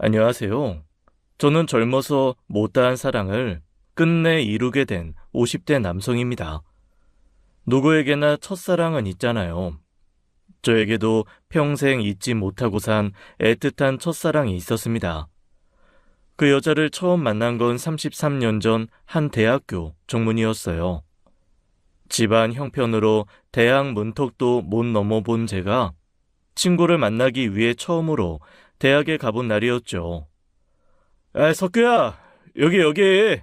안녕하세요. 저는 젊어서 못다한 사랑을 끝내 이루게 된 50대 남성입니다. 누구에게나 첫사랑은 있잖아요. 저에게도 평생 잊지 못하고 산 애틋한 첫사랑이 있었습니다. 그 여자를 처음 만난 건 33년 전 한 대학교 정문이었어요. 집안 형편으로 대학 문턱도 못 넘어본 제가 친구를 만나기 위해 처음으로 대학에 가본 날이었죠. 석규야, 여기.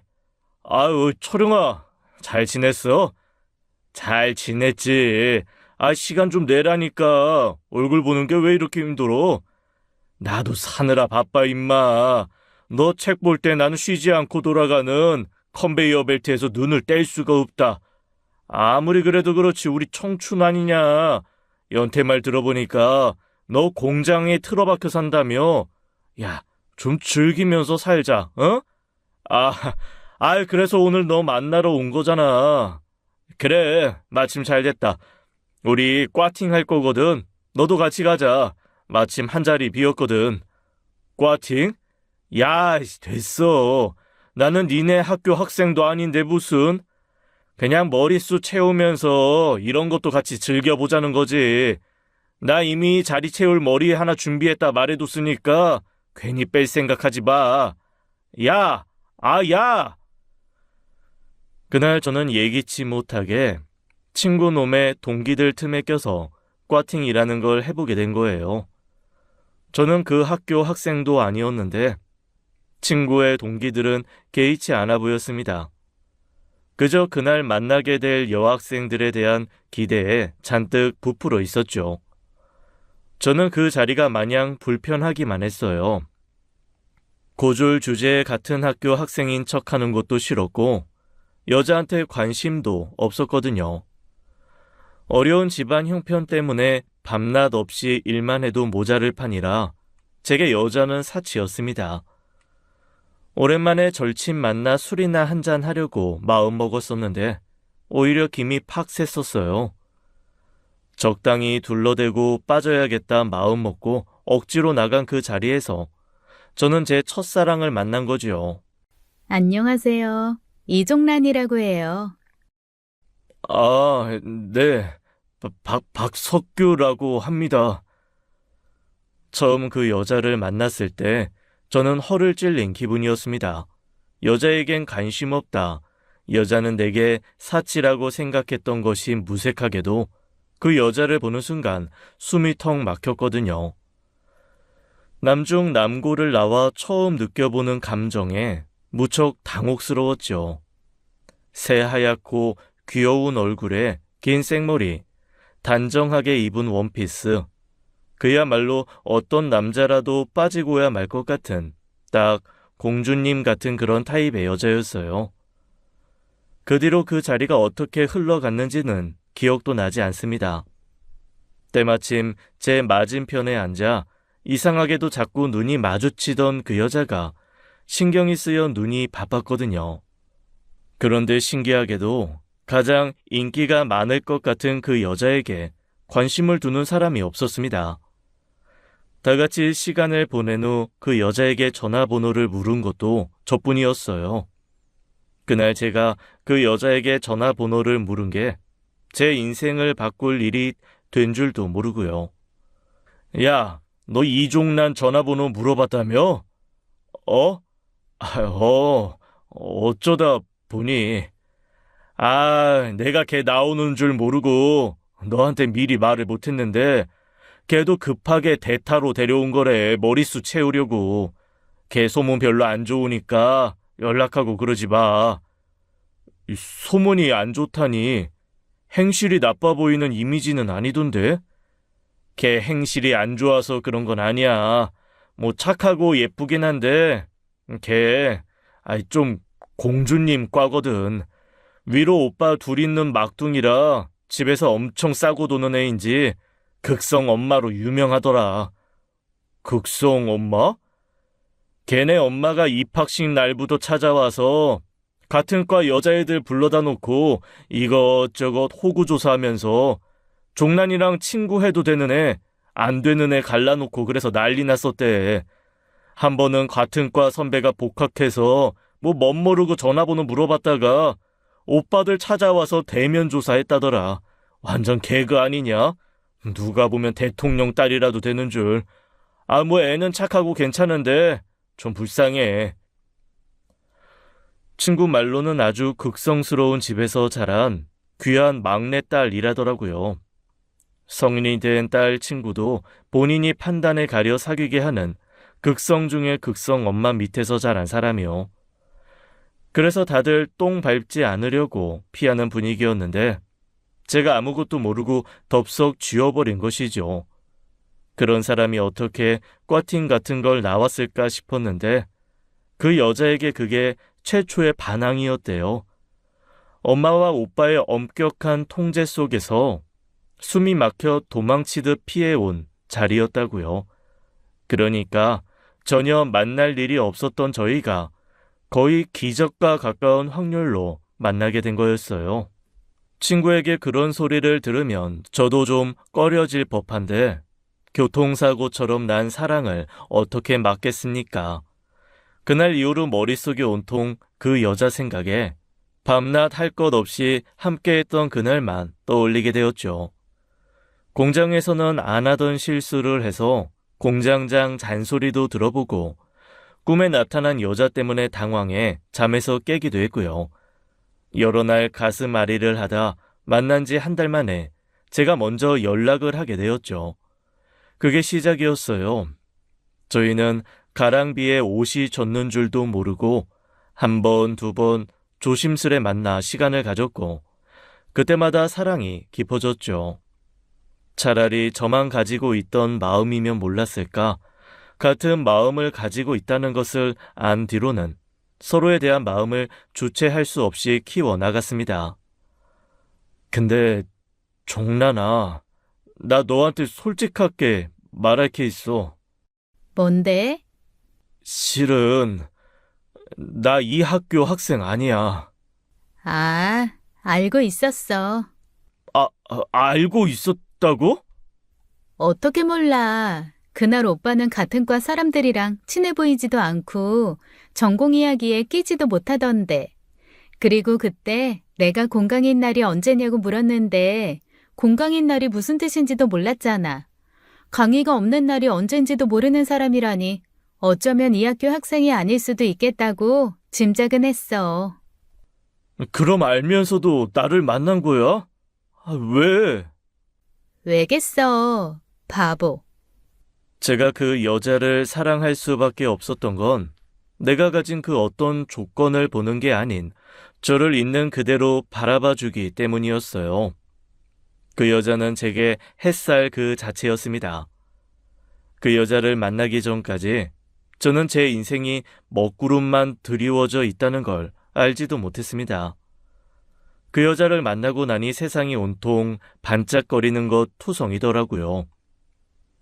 아유, 초룡아, 잘 지냈어? 잘 지냈지. 시간 좀 내라니까. 얼굴 보는 게 왜 이렇게 힘들어? 나도 사느라 바빠, 임마. 너 책 볼 때 나는 쉬지 않고 돌아가는 컨베이어 벨트에서 눈을 뗄 수가 없다. 아무리 그래도 그렇지, 우리 청춘 아니냐. 연태 말 들어보니까 너 공장에 틀어박혀 산다며. 야, 좀 즐기면서 살자, 어? 아, 그래서 오늘 너 만나러 온 거잖아. 그래, 마침 잘 됐다. 우리 꽈팅 할 거거든. 너도 같이 가자. 마침 한 자리 비었거든. 꽈팅? 야, 됐어. 나는 니네 학교 학생도 아닌데 무슨. 그냥 머릿수 채우면서 이런 것도 같이 즐겨보자는 거지. 나 이미 자리 채울 머리 하나 준비했다 말해뒀으니까 괜히 뺄 생각하지 마. 야! 야! 그날 저는 예기치 못하게 친구 놈의 동기들 틈에 껴서 꽈팅이라는 걸 해보게 된 거예요. 저는 그 학교 학생도 아니었는데 친구의 동기들은 개의치 않아 보였습니다. 그저 그날 만나게 될 여학생들에 대한 기대에 잔뜩 부풀어 있었죠. 저는 그 자리가 마냥 불편하기만 했어요. 고졸 주제에 같은 학교 학생인 척하는 것도 싫었고 여자한테 관심도 없었거든요. 어려운 집안 형편 때문에 밤낮 없이 일만 해도 모자를 판이라 제게 여자는 사치였습니다. 오랜만에 절친 만나 술이나 한잔 하려고 마음먹었었는데 오히려 김이 팍 샜었어요. 적당히 둘러대고 빠져야겠다 마음먹고 억지로 나간 그 자리에서 저는 제 첫사랑을 만난 거지요. 안녕하세요. 이종란이라고 해요. 네. 박석규라고 합니다. 처음 그 여자를 만났을 때 저는 허를 찔린 기분이었습니다. 여자에겐 관심 없다. 여자는 내게 사치라고 생각했던 것이 무색하게도 그 여자를 보는 순간 숨이 턱 막혔거든요. 남중 남고를 나와 처음 느껴보는 감정에 무척 당혹스러웠죠. 새하얗고 귀여운 얼굴에 긴 생머리, 단정하게 입은 원피스, 그야말로 어떤 남자라도 빠지고야 말 것 같은 딱 공주님 같은 그런 타입의 여자였어요. 그 뒤로 그 자리가 어떻게 흘러갔는지는 기억도 나지 않습니다. 때마침 제 맞은편에 앉아 이상하게도 자꾸 눈이 마주치던 그 여자가 신경이 쓰여 눈이 바빴거든요. 그런데 신기하게도 가장 인기가 많을 것 같은 그 여자에게 관심을 두는 사람이 없었습니다. 다 같이 시간을 보낸 후 그 여자에게 전화번호를 물은 것도 저뿐이었어요. 그날 제가 그 여자에게 전화번호를 물은 게 제 인생을 바꿀 일이 된 줄도 모르고요. 야, 너 이종란 전화번호 물어봤다며? 어? 어쩌다 보니. 내가 걔 나오는 줄 모르고 너한테 미리 말을 못했는데 걔도 급하게 대타로 데려온 거래. 머릿수 채우려고. 걔 소문 별로 안 좋으니까 연락하고 그러지 마. 소문이 안 좋다니 행실이 나빠 보이는 이미지는 아니던데? 걔 행실이 안 좋아서 그런 건 아니야. 뭐 착하고 예쁘긴 한데 걔 좀 공주님 과거든. 위로 오빠 둘 있는 막둥이라 집에서 엄청 싸고 도는 애인지 극성 엄마로 유명하더라. 극성 엄마? 걔네 엄마가 입학식 날부터 찾아와서 같은 과 여자애들 불러다 놓고 이것저것 호구조사하면서 종란이랑 친구해도 되는 애, 안 되는 애 갈라놓고 그래서 난리 났었대. 한 번은 같은 과 선배가 복학해서 뭐 멋모르고 전화번호 물어봤다가 오빠들 찾아와서 대면 조사했다더라. 완전 개그 아니냐? 누가 보면 대통령 딸이라도 되는 줄. 아, 뭐 애는 착하고 괜찮은데 좀 불쌍해. 친구 말로는 아주 극성스러운 집에서 자란 귀한 막내딸이라더라고요. 성인이 된 딸 친구도 본인이 판단에 가려 사귀게 하는 극성 중의 극성 엄마 밑에서 자란 사람이요. 그래서 다들 똥 밟지 않으려고 피하는 분위기였는데 제가 아무것도 모르고 덥석 쥐어버린 것이죠. 그런 사람이 어떻게 꽈팅 같은 걸 나왔을까 싶었는데 그 여자에게 그게 최초의 반항이었대요. 엄마와 오빠의 엄격한 통제 속에서 숨이 막혀 도망치듯 피해온 자리였다고요. 그러니까 전혀 만날 일이 없었던 저희가 거의 기적과 가까운 확률로 만나게 된 거였어요. 친구에게 그런 소리를 들으면 저도 좀 꺼려질 법한데 교통사고처럼 난 사랑을 어떻게 막겠습니까? 그날 이후로 머릿속이 온통 그 여자 생각에 밤낮 할 것 없이 함께했던 그날만 떠올리게 되었죠. 공장에서는 안 하던 실수를 해서 공장장 잔소리도 들어보고 꿈에 나타난 여자 때문에 당황해 잠에서 깨기도 했고요. 여러 날 가슴 앓이를 하다 만난 지 한 달 만에 제가 먼저 연락을 하게 되었죠. 그게 시작이었어요. 저희는 가랑비에 옷이 젖는 줄도 모르고 한 번, 두 번 조심스레 만나 시간을 가졌고 그때마다 사랑이 깊어졌죠. 차라리 저만 가지고 있던 마음이면 몰랐을까? 같은 마음을 가지고 있다는 것을 안 뒤로는 서로에 대한 마음을 주체할 수 없이 키워나갔습니다. 근데 종란아, 나 너한테 솔직하게 말할 게 있어. 뭔데? 실은 나 이 학교 학생 아니야. 아, 알고 있었어. 알고 있었다고? 어떻게 몰라. 그날 오빠는 같은 과 사람들이랑 친해 보이지도 않고 전공 이야기에 끼지도 못하던데. 그리고 그때 내가 공강인 날이 언제냐고 물었는데 공강인 날이 무슨 뜻인지도 몰랐잖아. 강의가 없는 날이 언젠지도 모르는 사람이라니 어쩌면 이 학교 학생이 아닐 수도 있겠다고 짐작은 했어. 그럼 알면서도 나를 만난 거야? 왜? 왜겠어, 바보. 제가 그 여자를 사랑할 수밖에 없었던 건 내가 가진 그 어떤 조건을 보는 게 아닌 저를 있는 그대로 바라봐 주기 때문이었어요. 그 여자는 제게 햇살 그 자체였습니다. 그 여자를 만나기 전까지 저는 제 인생이 먹구름만 드리워져 있다는 걸 알지도 못했습니다. 그 여자를 만나고 나니 세상이 온통 반짝거리는 것 투성이더라고요.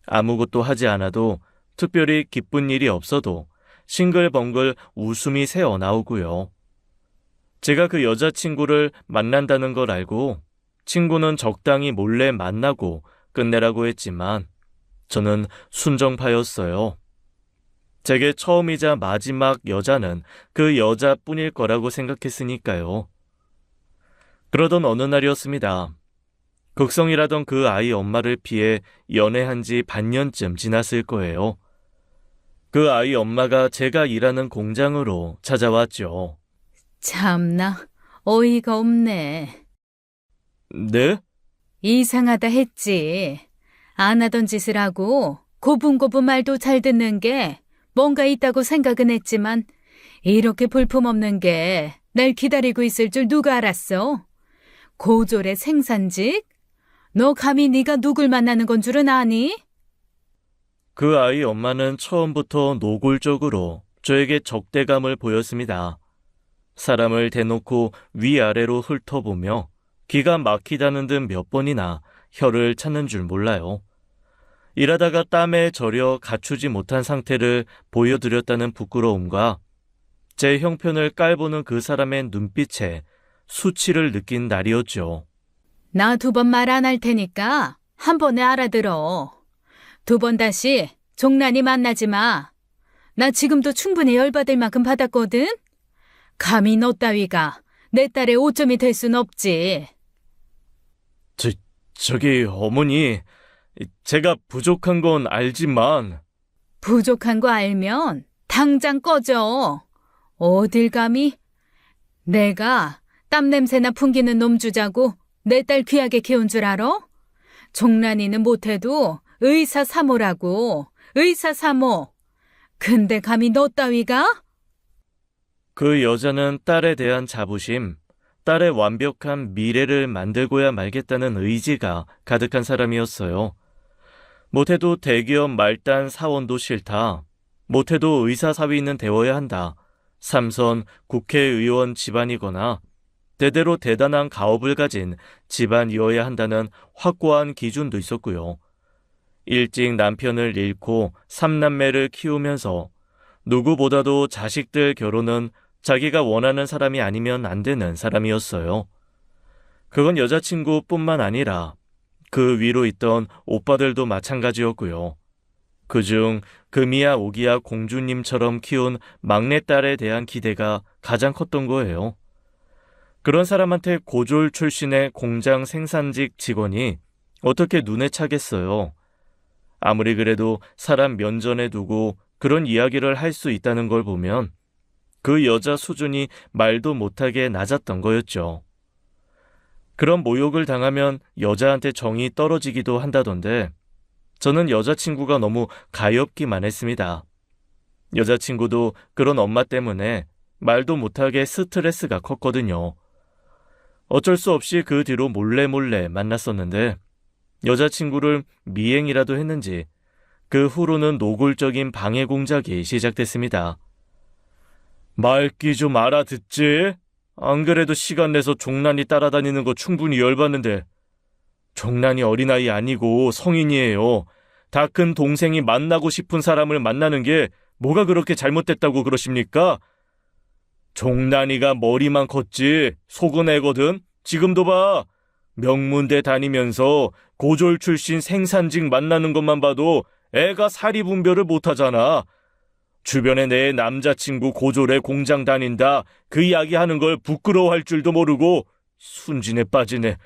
아무것도 하지 않아도 특별히 기쁜 일이 없어도 싱글벙글 웃음이 새어나오고요. 제가 그 여자친구를 만난다는 걸 알고 친구는 적당히 몰래 만나고 끝내라고 했지만 저는 순정파였어요. 제게 처음이자 마지막 여자는 그 여자뿐일 거라고 생각했으니까요. 그러던 어느 날이었습니다. 극성이라던 그 아이 엄마를 피해 연애한 지 반년쯤 지났을 거예요. 그 아이 엄마가 제가 일하는 공장으로 찾아왔죠. 참나, 어이가 없네. 네? 이상하다 했지. 안 하던 짓을 하고 고분고분 말도 잘 듣는 게 뭔가 있다고 생각은 했지만 이렇게 볼품없는 게 날 기다리고 있을 줄 누가 알았어? 고졸의 생산직? 너 감히 네가 누굴 만나는 건 줄은 아니? 그 아이 엄마는 처음부터 노골적으로 저에게 적대감을 보였습니다. 사람을 대놓고 위아래로 훑어보며 기가 막히다는 듯 몇 번이나 혀를 찾는 줄 몰라요. 일하다가 땀에 절여 갖추지 못한 상태를 보여드렸다는 부끄러움과 제 형편을 깔보는 그 사람의 눈빛에 수치를 느낀 날이었죠. 나 2번 말 안 할 테니까 한 번에 알아들어. 2번 다시 종란이 만나지 마. 나 지금도 충분히 열받을 만큼 받았거든? 감히 너 따위가 내 딸의 오점이 될 순 없지. 저기 어머니, 제가 부족한 건 알지만 부족한 거 알면 당장 꺼져. 어딜 감히? 내가 땀 냄새나 풍기는 놈 주자고 내 딸 귀하게 키운 줄 알아? 종란이는 못해도 의사 사모라고. 의사 사모. 근데 감히 너 따위가? 그 여자는 딸에 대한 자부심, 딸의 완벽한 미래를 만들고야 말겠다는 의지가 가득한 사람이었어요. 못해도 대기업 말단 사원도 싫다. 못해도 의사사위는 되어야 한다. 삼선 국회의원 집안이거나 대대로 대단한 가업을 가진 집안이어야 한다는 확고한 기준도 있었고요. 일찍 남편을 잃고 3남매를 키우면서 누구보다도 자식들 결혼은 자기가 원하는 사람이 아니면 안 되는 사람이었어요. 그건 여자친구뿐만 아니라 그 위로 있던 오빠들도 마찬가지였고요. 그중 금이야 오기야 공주님처럼 키운 막내딸에 대한 기대가 가장 컸던 거예요. 그런 사람한테 고졸 출신의 공장 생산직 직원이 어떻게 눈에 차겠어요. 아무리 그래도 사람 면전에 두고 그런 이야기를 할 수 있다는 걸 보면 그 여자 수준이 말도 못하게 낮았던 거였죠. 그런 모욕을 당하면 여자한테 정이 떨어지기도 한다던데 저는 여자친구가 너무 가엾기만 했습니다. 여자친구도 그런 엄마 때문에 말도 못하게 스트레스가 컸거든요. 어쩔 수 없이 그 뒤로 몰래 만났었는데 여자친구를 미행이라도 했는지 그 후로는 노골적인 방해 공작이 시작됐습니다. 말귀 좀 알아듣지? 안 그래도 시간 내서 종란이 따라다니는 거 충분히 열받는데 종란이 어린아이 아니고 성인이에요. 다 큰 동생이 만나고 싶은 사람을 만나는 게 뭐가 그렇게 잘못됐다고 그러십니까? 종란이가 머리만 컸지 속은 애거든. 지금도 봐. 명문대 다니면서 고졸 출신 생산직 만나는 것만 봐도 애가 사리분별을 못하잖아. 주변에 내 남자친구 고졸에 공장 다닌다 그 이야기 하는 걸 부끄러워할 줄도 모르고 순진에 빠지네.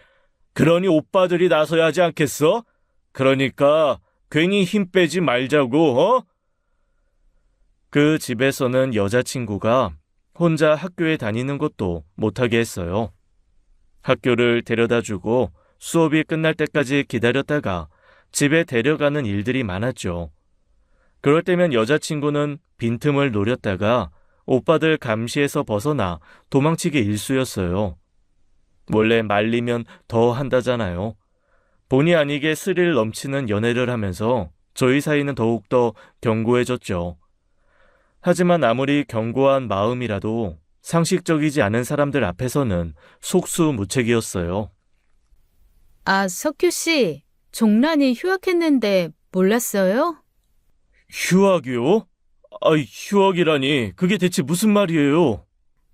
그러니 오빠들이 나서야 하지 않겠어? 그러니까 괜히 힘 빼지 말자고, 어? 그 집에서는 여자친구가 혼자 학교에 다니는 것도 못하게 했어요. 학교를 데려다주고 수업이 끝날 때까지 기다렸다가 집에 데려가는 일들이 많았죠. 그럴 때면 여자친구는 빈틈을 노렸다가 오빠들 감시에서 벗어나 도망치기 일쑤였어요. 원래 말리면 더 한다잖아요. 본의 아니게 스릴 넘치는 연애를 하면서 저희 사이는 더욱더 견고해졌죠. 하지만 아무리 견고한 마음이라도 상식적이지 않은 사람들 앞에서는 속수무책이었어요. 아, 석규 씨, 종란이 휴학했는데 몰랐어요? 휴학이요? 휴학이라니 그게 대체 무슨 말이에요?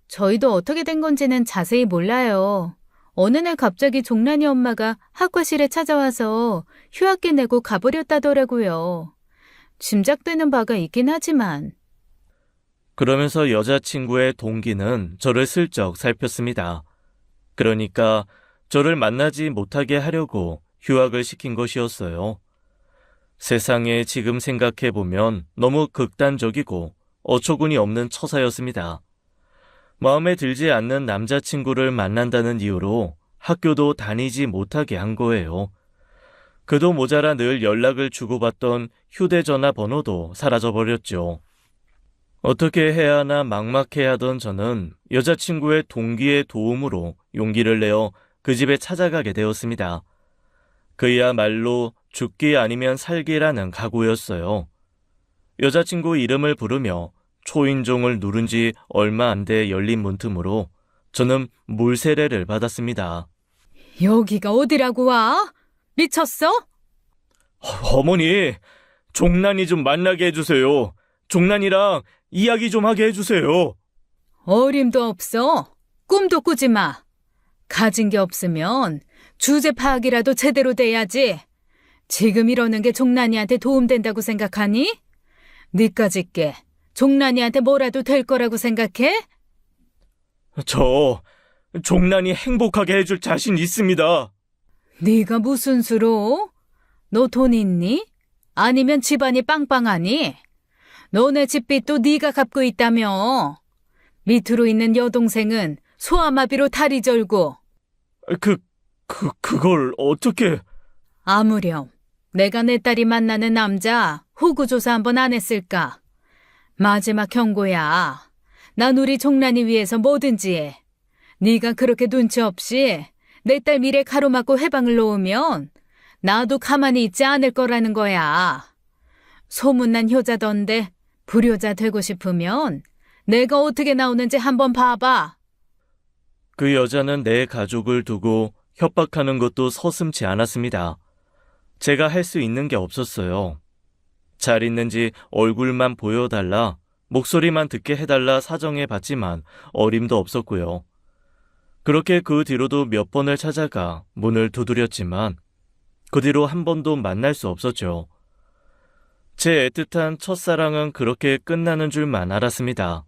저희도 어떻게 된 건지는 자세히 몰라요. 어느 날 갑자기 종란이 엄마가 학과실에 찾아와서 휴학기 내고 가버렸다더라고요. 짐작되는 바가 있긴 하지만. 그러면서 여자친구의 동기는 저를 슬쩍 살폈습니다. 그러니까 저를 만나지 못하게 하려고 휴학을 시킨 것이었어요. 세상에 지금 생각해보면 너무 극단적이고 어처구니 없는 처사였습니다. 마음에 들지 않는 남자친구를 만난다는 이유로 학교도 다니지 못하게 한 거예요. 그도 모자라 늘 연락을 주고받던 휴대전화 번호도 사라져버렸죠. 어떻게 해야 하나 막막해하던 저는 여자친구의 동기의 도움으로 용기를 내어 그 집에 찾아가게 되었습니다. 그야말로 죽기 아니면 살기라는 각오였어요. 여자친구 이름을 부르며 초인종을 누른 지 얼마 안 돼 열린 문틈으로 저는 물세례를 받았습니다. 여기가 어디라고 와? 미쳤어? 어머니, 종란이 좀 만나게 해주세요. 종란이랑 이야기 좀 하게 해주세요. 어림도 없어. 꿈도 꾸지 마. 가진 게 없으면 주제 파악이라도 제대로 돼야지. 지금 이러는 게 종란이한테 도움된다고 생각하니? 니까짓 게 종란이한테 뭐라도 될 거라고 생각해? 저 종란이 행복하게 해줄 자신 있습니다. 네가 무슨 수로? 너 돈 있니? 아니면 집안이 빵빵하니? 너네 집빚도 네가 갚고 있다며. 밑으로 있는 여동생은 소아마비로 다리 절고. 그걸 어떻게... 아무렴. 내가 내 딸이 만나는 남자 호구조사 한번 안 했을까? 마지막 경고야. 난 우리 종란이 위해서 뭐든지 해. 네가 그렇게 눈치 없이 내 딸 미래 가로막고 해방을 놓으면 나도 가만히 있지 않을 거라는 거야. 소문난 효자던데 불효자 되고 싶으면 내가 어떻게 나오는지 한번 봐봐. 그 여자는 내 가족을 두고 협박하는 것도 서슴지 않았습니다. 제가 할 수 있는 게 없었어요. 잘 있는지 얼굴만 보여달라, 목소리만 듣게 해달라 사정해 봤지만 어림도 없었고요. 그렇게 그 뒤로도 몇 번을 찾아가 문을 두드렸지만 그 뒤로 한 번도 만날 수 없었죠. 제 애틋한 첫사랑은 그렇게 끝나는 줄만 알았습니다.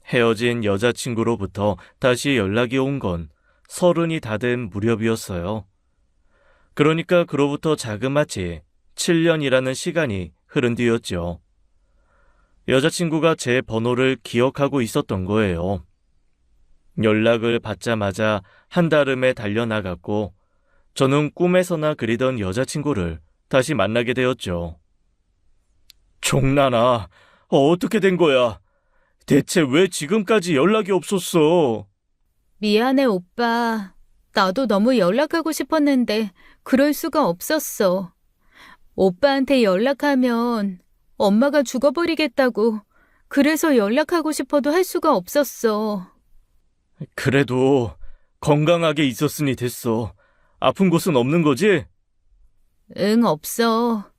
헤어진 여자친구로부터 다시 연락이 온 건 30이 다 된 무렵이었어요. 그러니까 그로부터 자그마치 7년이라는 시간이 흐른 뒤였죠. 여자친구가 제 번호를 기억하고 있었던 거예요. 연락을 받자마자 한달음에 달려나갔고 저는 꿈에서나 그리던 여자친구를 다시 만나게 되었죠. 종란아, 어떻게 된 거야? 대체 왜 지금까지 연락이 없었어? 미안해, 오빠. 나도 너무 연락하고 싶었는데 그럴 수가 없었어. 오빠한테 연락하면 엄마가 죽어버리겠다고. 그래서 연락하고 싶어도 할 수가 없었어. 그래도 건강하게 있었으니 됐어. 아픈 곳은 없는 거지? 응, 없어.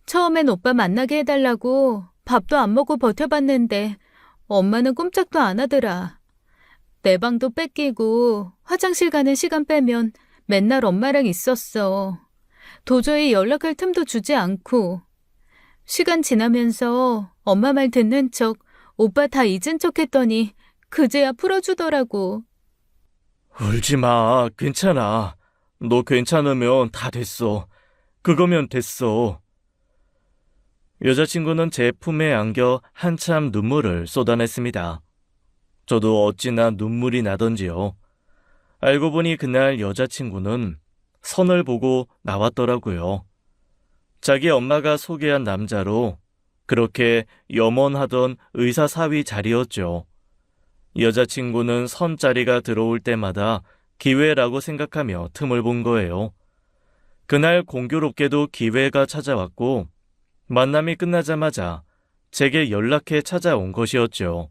처음엔 오빠 만나게 해달라고 밥도 안 먹고 버텨봤는데 엄마는 꼼짝도 안 하더라. 내 방도 뺏기고 화장실 가는 시간 빼면 맨날 엄마랑 있었어. 도저히 연락할 틈도 주지 않고. 시간 지나면서 엄마 말 듣는 척 오빠 다 잊은 척 했더니 그제야 풀어주더라고. 울지 마. 괜찮아. 너 괜찮으면 다 됐어. 그거면 됐어. 여자친구는 제 품에 안겨 한참 눈물을 쏟아냈습니다. 저도 어찌나 눈물이 나던지요. 알고 보니 그날 여자친구는 선을 보고 나왔더라고요. 자기 엄마가 소개한 남자로 그렇게 염원하던 의사 사위 자리였죠. 여자친구는 선 자리가 들어올 때마다 기회라고 생각하며 틈을 본 거예요. 그날 공교롭게도 기회가 찾아왔고 만남이 끝나자마자 제게 연락해 찾아온 것이었죠.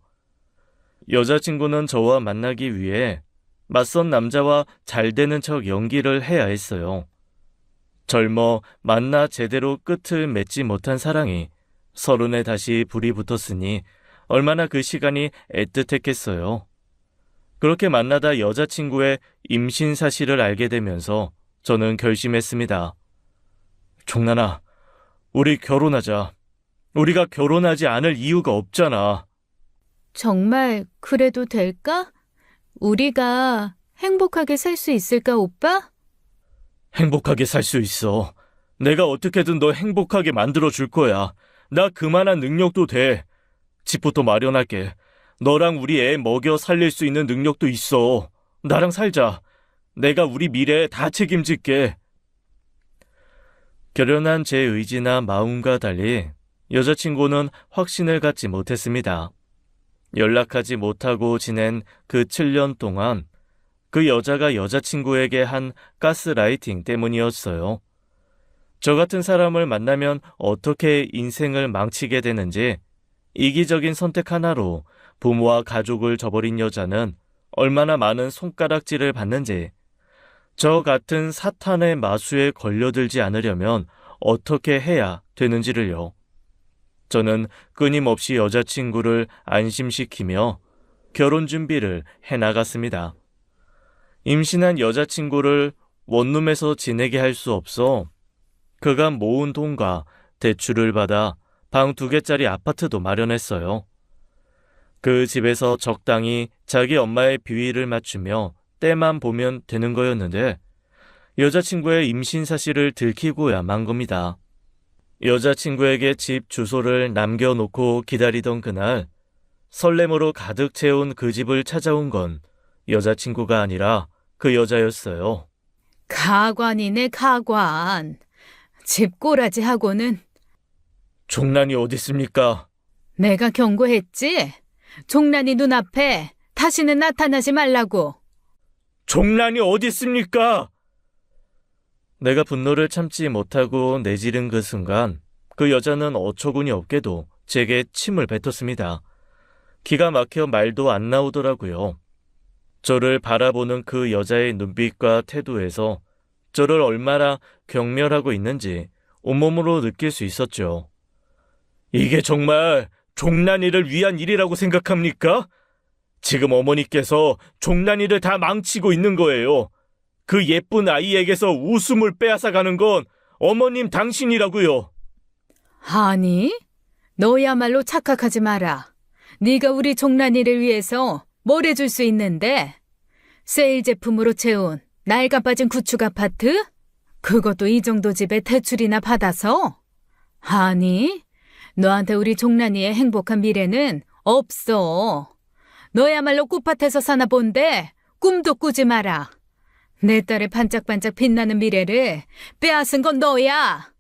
여자친구는 저와 만나기 위해 맞선 남자와 잘 되는 척 연기를 해야 했어요. 젊어 만나 제대로 끝을 맺지 못한 사랑이 30에 다시 불이 붙었으니 얼마나 그 시간이 애틋했겠어요. 그렇게 만나다 여자친구의 임신 사실을 알게 되면서 저는 결심했습니다. 종란아, 우리 결혼하자. 우리가 결혼하지 않을 이유가 없잖아. 정말 그래도 될까? 우리가 행복하게 살 수 있을까, 오빠? 행복하게 살 수 있어. 내가 어떻게든 너 행복하게 만들어줄 거야. 나 그만한 능력도 돼. 집부터 마련할게. 너랑 우리 애 먹여 살릴 수 있는 능력도 있어. 나랑 살자. 내가 우리 미래에 다 책임질게. 결연한 제 의지나 마음과 달리 여자친구는 확신을 갖지 못했습니다. 연락하지 못하고 지낸 그 7년 동안 그 여자가 여자친구에게 한 가스라이팅 때문이었어요. 저 같은 사람을 만나면 어떻게 인생을 망치게 되는지, 이기적인 선택 하나로 부모와 가족을 저버린 여자는 얼마나 많은 손가락질을 받는지, 저 같은 사탄의 마수에 걸려들지 않으려면 어떻게 해야 되는지를요. 저는 끊임없이 여자친구를 안심시키며 결혼 준비를 해나갔습니다. 임신한 여자친구를 원룸에서 지내게 할 수 없어 그가 모은 돈과 대출을 받아 방 2개짜리 아파트도 마련했어요. 그 집에서 적당히 자기 엄마의 비위를 맞추며 때만 보면 되는 거였는데 여자친구의 임신 사실을 들키고야 만 겁니다. 여자친구에게 집 주소를 남겨놓고 기다리던 그날 설렘으로 가득 채운 그 집을 찾아온 건 여자친구가 아니라 그 여자였어요. 가관이네, 가관. 집 꼬라지하고는. 종란이 어디 있습니까? 내가 경고했지? 종란이 눈앞에 다시는 나타나지 말라고. 종란이 어디 있습니까? 내가 분노를 참지 못하고 내지른 그 순간 그 여자는 어처구니 없게도 제게 침을 뱉었습니다. 기가 막혀 말도 안 나오더라고요. 저를 바라보는 그 여자의 눈빛과 태도에서 저를 얼마나 경멸하고 있는지 온몸으로 느낄 수 있었죠. 이게 정말 종란이를 위한 일이라고 생각합니까? 지금 어머니께서 종란이를 다 망치고 있는 거예요. 그 예쁜 아이에게서 웃음을 빼앗아가는 건 어머님 당신이라고요. 아니, 너야말로 착각하지 마라. 네가 우리 종란이를 위해서 뭘 해줄 수 있는데? 세일 제품으로 채운 낡아 빠진 구축 아파트? 그것도 이 정도 집에 대출이나 받아서? 아니, 너한테 우리 종란이의 행복한 미래는 없어. 너야말로 꽃밭에서 사나 본데 꿈도 꾸지 마라. 내 딸의 반짝반짝 빛나는 미래를 빼앗은 건 너야.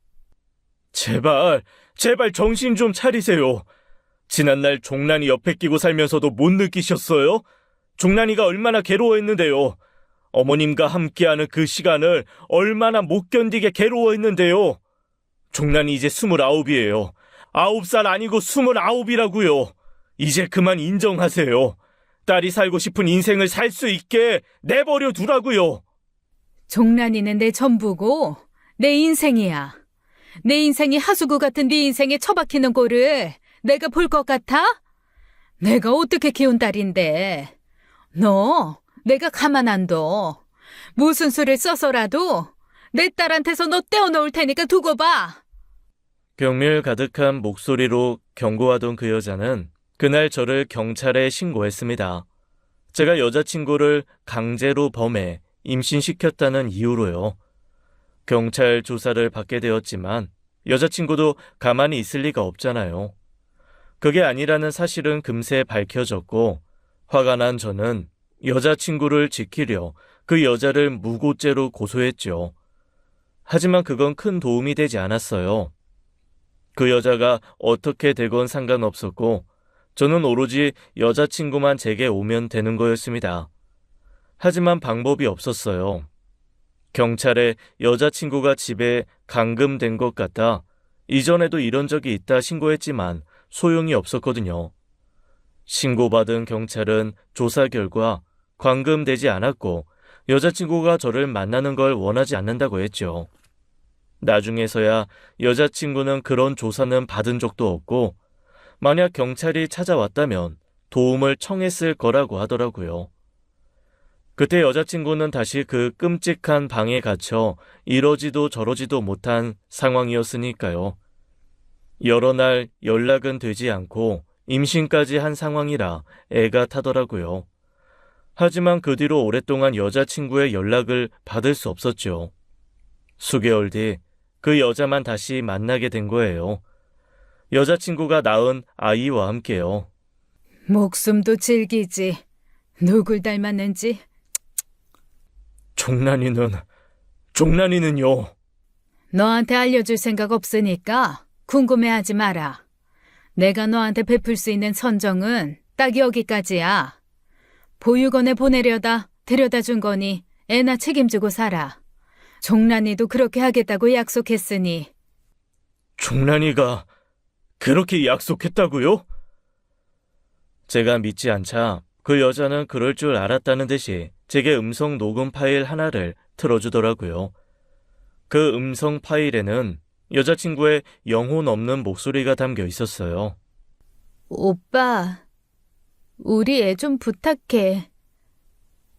제발 정신 좀 차리세요. 지난날 종란이 옆에 끼고 살면서도 못 느끼셨어요? 종란이가 얼마나 괴로워했는데요. 어머님과 함께하는 그 시간을 얼마나 못 견디게 괴로워했는데요. 종란이 이제 29이에요. 9살 아니고 29이라고요. 이제 그만 인정하세요. 딸이 살고 싶은 인생을 살 수 있게 내버려 두라고요. 종란이는 내 전부고 내 인생이야. 내 인생이 하수구 같은 네 인생에 처박히는 꼴을 내가 볼 것 같아? 내가 어떻게 키운 딸인데. 너 내가 가만 안 둬. 무슨 수를 써서라도 내 딸한테서 너 떼어놓을 테니까 두고 봐. 경멸 가득한 목소리로 경고하던 그 여자는 그날 저를 경찰에 신고했습니다. 제가 여자친구를 강제로 범해 임신시켰다는 이유로요. 경찰 조사를 받게 되었지만 여자친구도 가만히 있을 리가 없잖아요. 그게 아니라는 사실은 금세 밝혀졌고 화가 난 저는 여자친구를 지키려 그 여자를 무고죄로 고소했죠. 하지만 그건 큰 도움이 되지 않았어요. 그 여자가 어떻게 되건 상관없었고 저는 오로지 여자친구만 제게 오면 되는 거였습니다. 하지만 방법이 없었어요. 경찰에 여자친구가 집에 감금된 것 같다. 이전에도 이런 적이 있다 신고했지만 소용이 없었거든요. 신고받은 경찰은 조사 결과 감금되지 않았고 여자친구가 저를 만나는 걸 원하지 않는다고 했죠. 나중에서야 여자친구는 그런 조사는 받은 적도 없고 만약 경찰이 찾아왔다면 도움을 청했을 거라고 하더라고요. 그때 여자친구는 다시 그 끔찍한 방에 갇혀 이러지도 저러지도 못한 상황이었으니까요. 여러 날 연락은 되지 않고 임신까지 한 상황이라 애가 타더라고요. 하지만 그 뒤로 오랫동안 여자친구의 연락을 받을 수 없었죠. 수개월 뒤 그 여자만 다시 만나게 된 거예요. 여자친구가 낳은 아이와 함께요. 목숨도 질기지. 누굴 닮았는지. 종란이는요. 너한테 알려줄 생각 없으니까 궁금해하지 마라. 내가 너한테 베풀 수 있는 선정은 딱 여기까지야. 보육원에 보내려다 데려다 준 거니 애나 책임지고 살아. 종란이도 그렇게 하겠다고 약속했으니. 종란이가 그렇게 약속했다고요? 제가 믿지 않자 그 여자는 그럴 줄 알았다는 듯이 제게 음성 녹음 파일 하나를 틀어주더라고요. 그 음성 파일에는 여자친구의 영혼 없는 목소리가 담겨 있었어요. 오빠, 우리 애 좀 부탁해.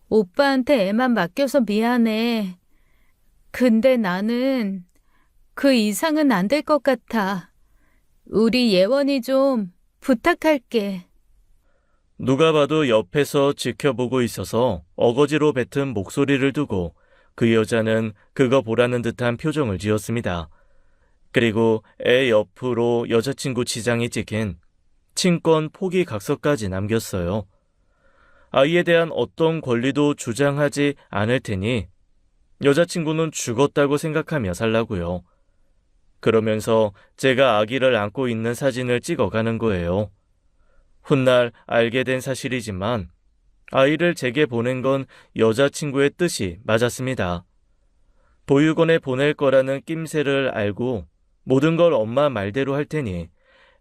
오빠한테 애만 맡겨서 미안해. 근데 나는 그 이상은 안 될 것 같아. 우리 예원이 좀 부탁할게. 누가 봐도 옆에서 지켜보고 있어서 어거지로 뱉은 목소리를 두고 그 여자는 그거 보라는 듯한 표정을 지었습니다. 그리고 애 옆으로 여자친구 지장이 찍힌 친권 포기 각서까지 남겼어요. 아이에 대한 어떤 권리도 주장하지 않을 테니 여자친구는 죽었다고 생각하며 살라고요. 그러면서 제가 아기를 안고 있는 사진을 찍어가는 거예요. 훗날 알게 된 사실이지만 아이를 제게 보낸 건 여자친구의 뜻이 맞았습니다. 보육원에 보낼 거라는 낌새를 알고 모든 걸 엄마 말대로 할 테니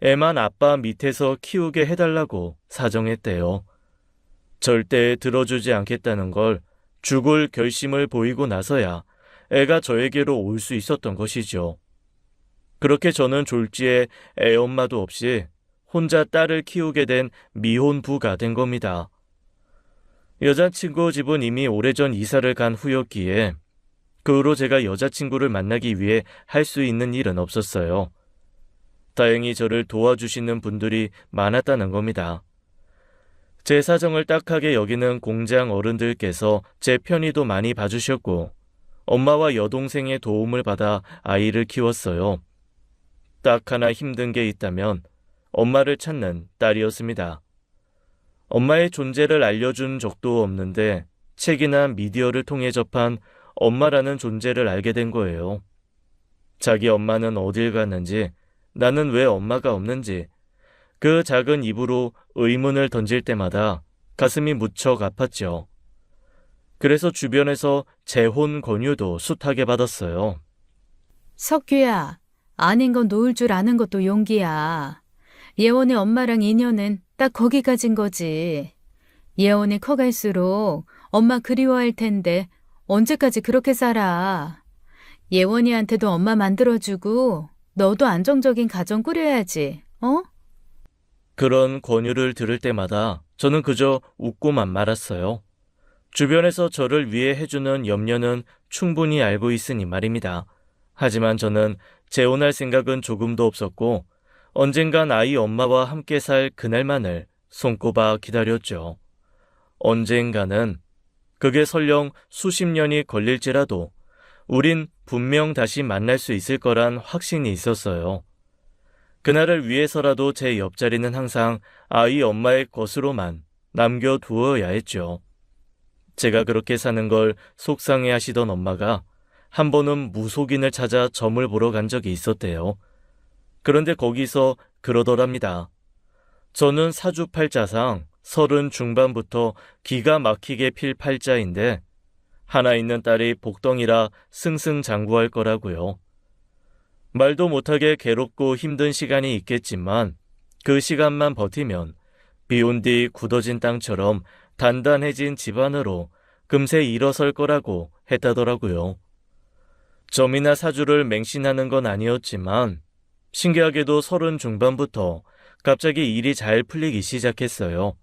애만 아빠 밑에서 키우게 해달라고 사정했대요. 절대 들어주지 않겠다는 걸 죽을 결심을 보이고 나서야 애가 저에게로 올 수 있었던 것이죠. 그렇게 저는 졸지에 애 엄마도 없이 혼자 딸을 키우게 된 미혼부가 된 겁니다. 여자친구 집은 이미 오래전 이사를 간 후였기에 그 후로 제가 여자친구를 만나기 위해 할 수 있는 일은 없었어요. 다행히 저를 도와주시는 분들이 많았다는 겁니다. 제 사정을 딱하게 여기는 공장 어른들께서 제 편의도 많이 봐주셨고 엄마와 여동생의 도움을 받아 아이를 키웠어요. 딱 하나 힘든 게 있다면 엄마를 찾는 딸이었습니다. 엄마의 존재를 알려준 적도 없는데 책이나 미디어를 통해 접한 엄마라는 존재를 알게 된 거예요. 자기 엄마는 어딜 갔는지, 나는 왜 엄마가 없는지 그 작은 입으로 의문을 던질 때마다 가슴이 무척 아팠죠. 그래서 주변에서 재혼 권유도 숱하게 받았어요. 석규야, 아닌 건 놓을 줄 아는 것도 용기야. 예원의 엄마랑 인연은 딱 거기까진 거지. 예원이 커갈수록 엄마 그리워할 텐데 언제까지 그렇게 살아. 예원이한테도 엄마 만들어주고 너도 안정적인 가정 꾸려야지, 어? 그런 권유를 들을 때마다 저는 그저 웃고만 말았어요. 주변에서 저를 위해 해주는 염려는 충분히 알고 있으니 말입니다. 하지만 저는 재혼할 생각은 조금도 없었고 언젠간 아이 엄마와 함께 살 그날만을 손꼽아 기다렸죠. 언젠가는, 그게 설령 수십 년이 걸릴지라도 우린 분명 다시 만날 수 있을 거란 확신이 있었어요. 그날을 위해서라도 제 옆자리는 항상 아이 엄마의 것으로만 남겨두어야 했죠. 제가 그렇게 사는 걸 속상해 하시던 엄마가 한 번은 무속인을 찾아 점을 보러 간 적이 있었대요. 그런데 거기서 그러더랍니다. 저는 사주팔자상 30 중반부터 기가 막히게 필 팔자인데 하나 있는 딸이 복덩이라 승승장구할 거라고요. 말도 못하게 괴롭고 힘든 시간이 있겠지만 그 시간만 버티면 비온 뒤 굳어진 땅처럼 단단해진 집안으로 금세 일어설 거라고 했다더라고요. 점이나 사주를 맹신하는 건 아니었지만 신기하게도 30 중반부터 갑자기 일이 잘 풀리기 시작했어요.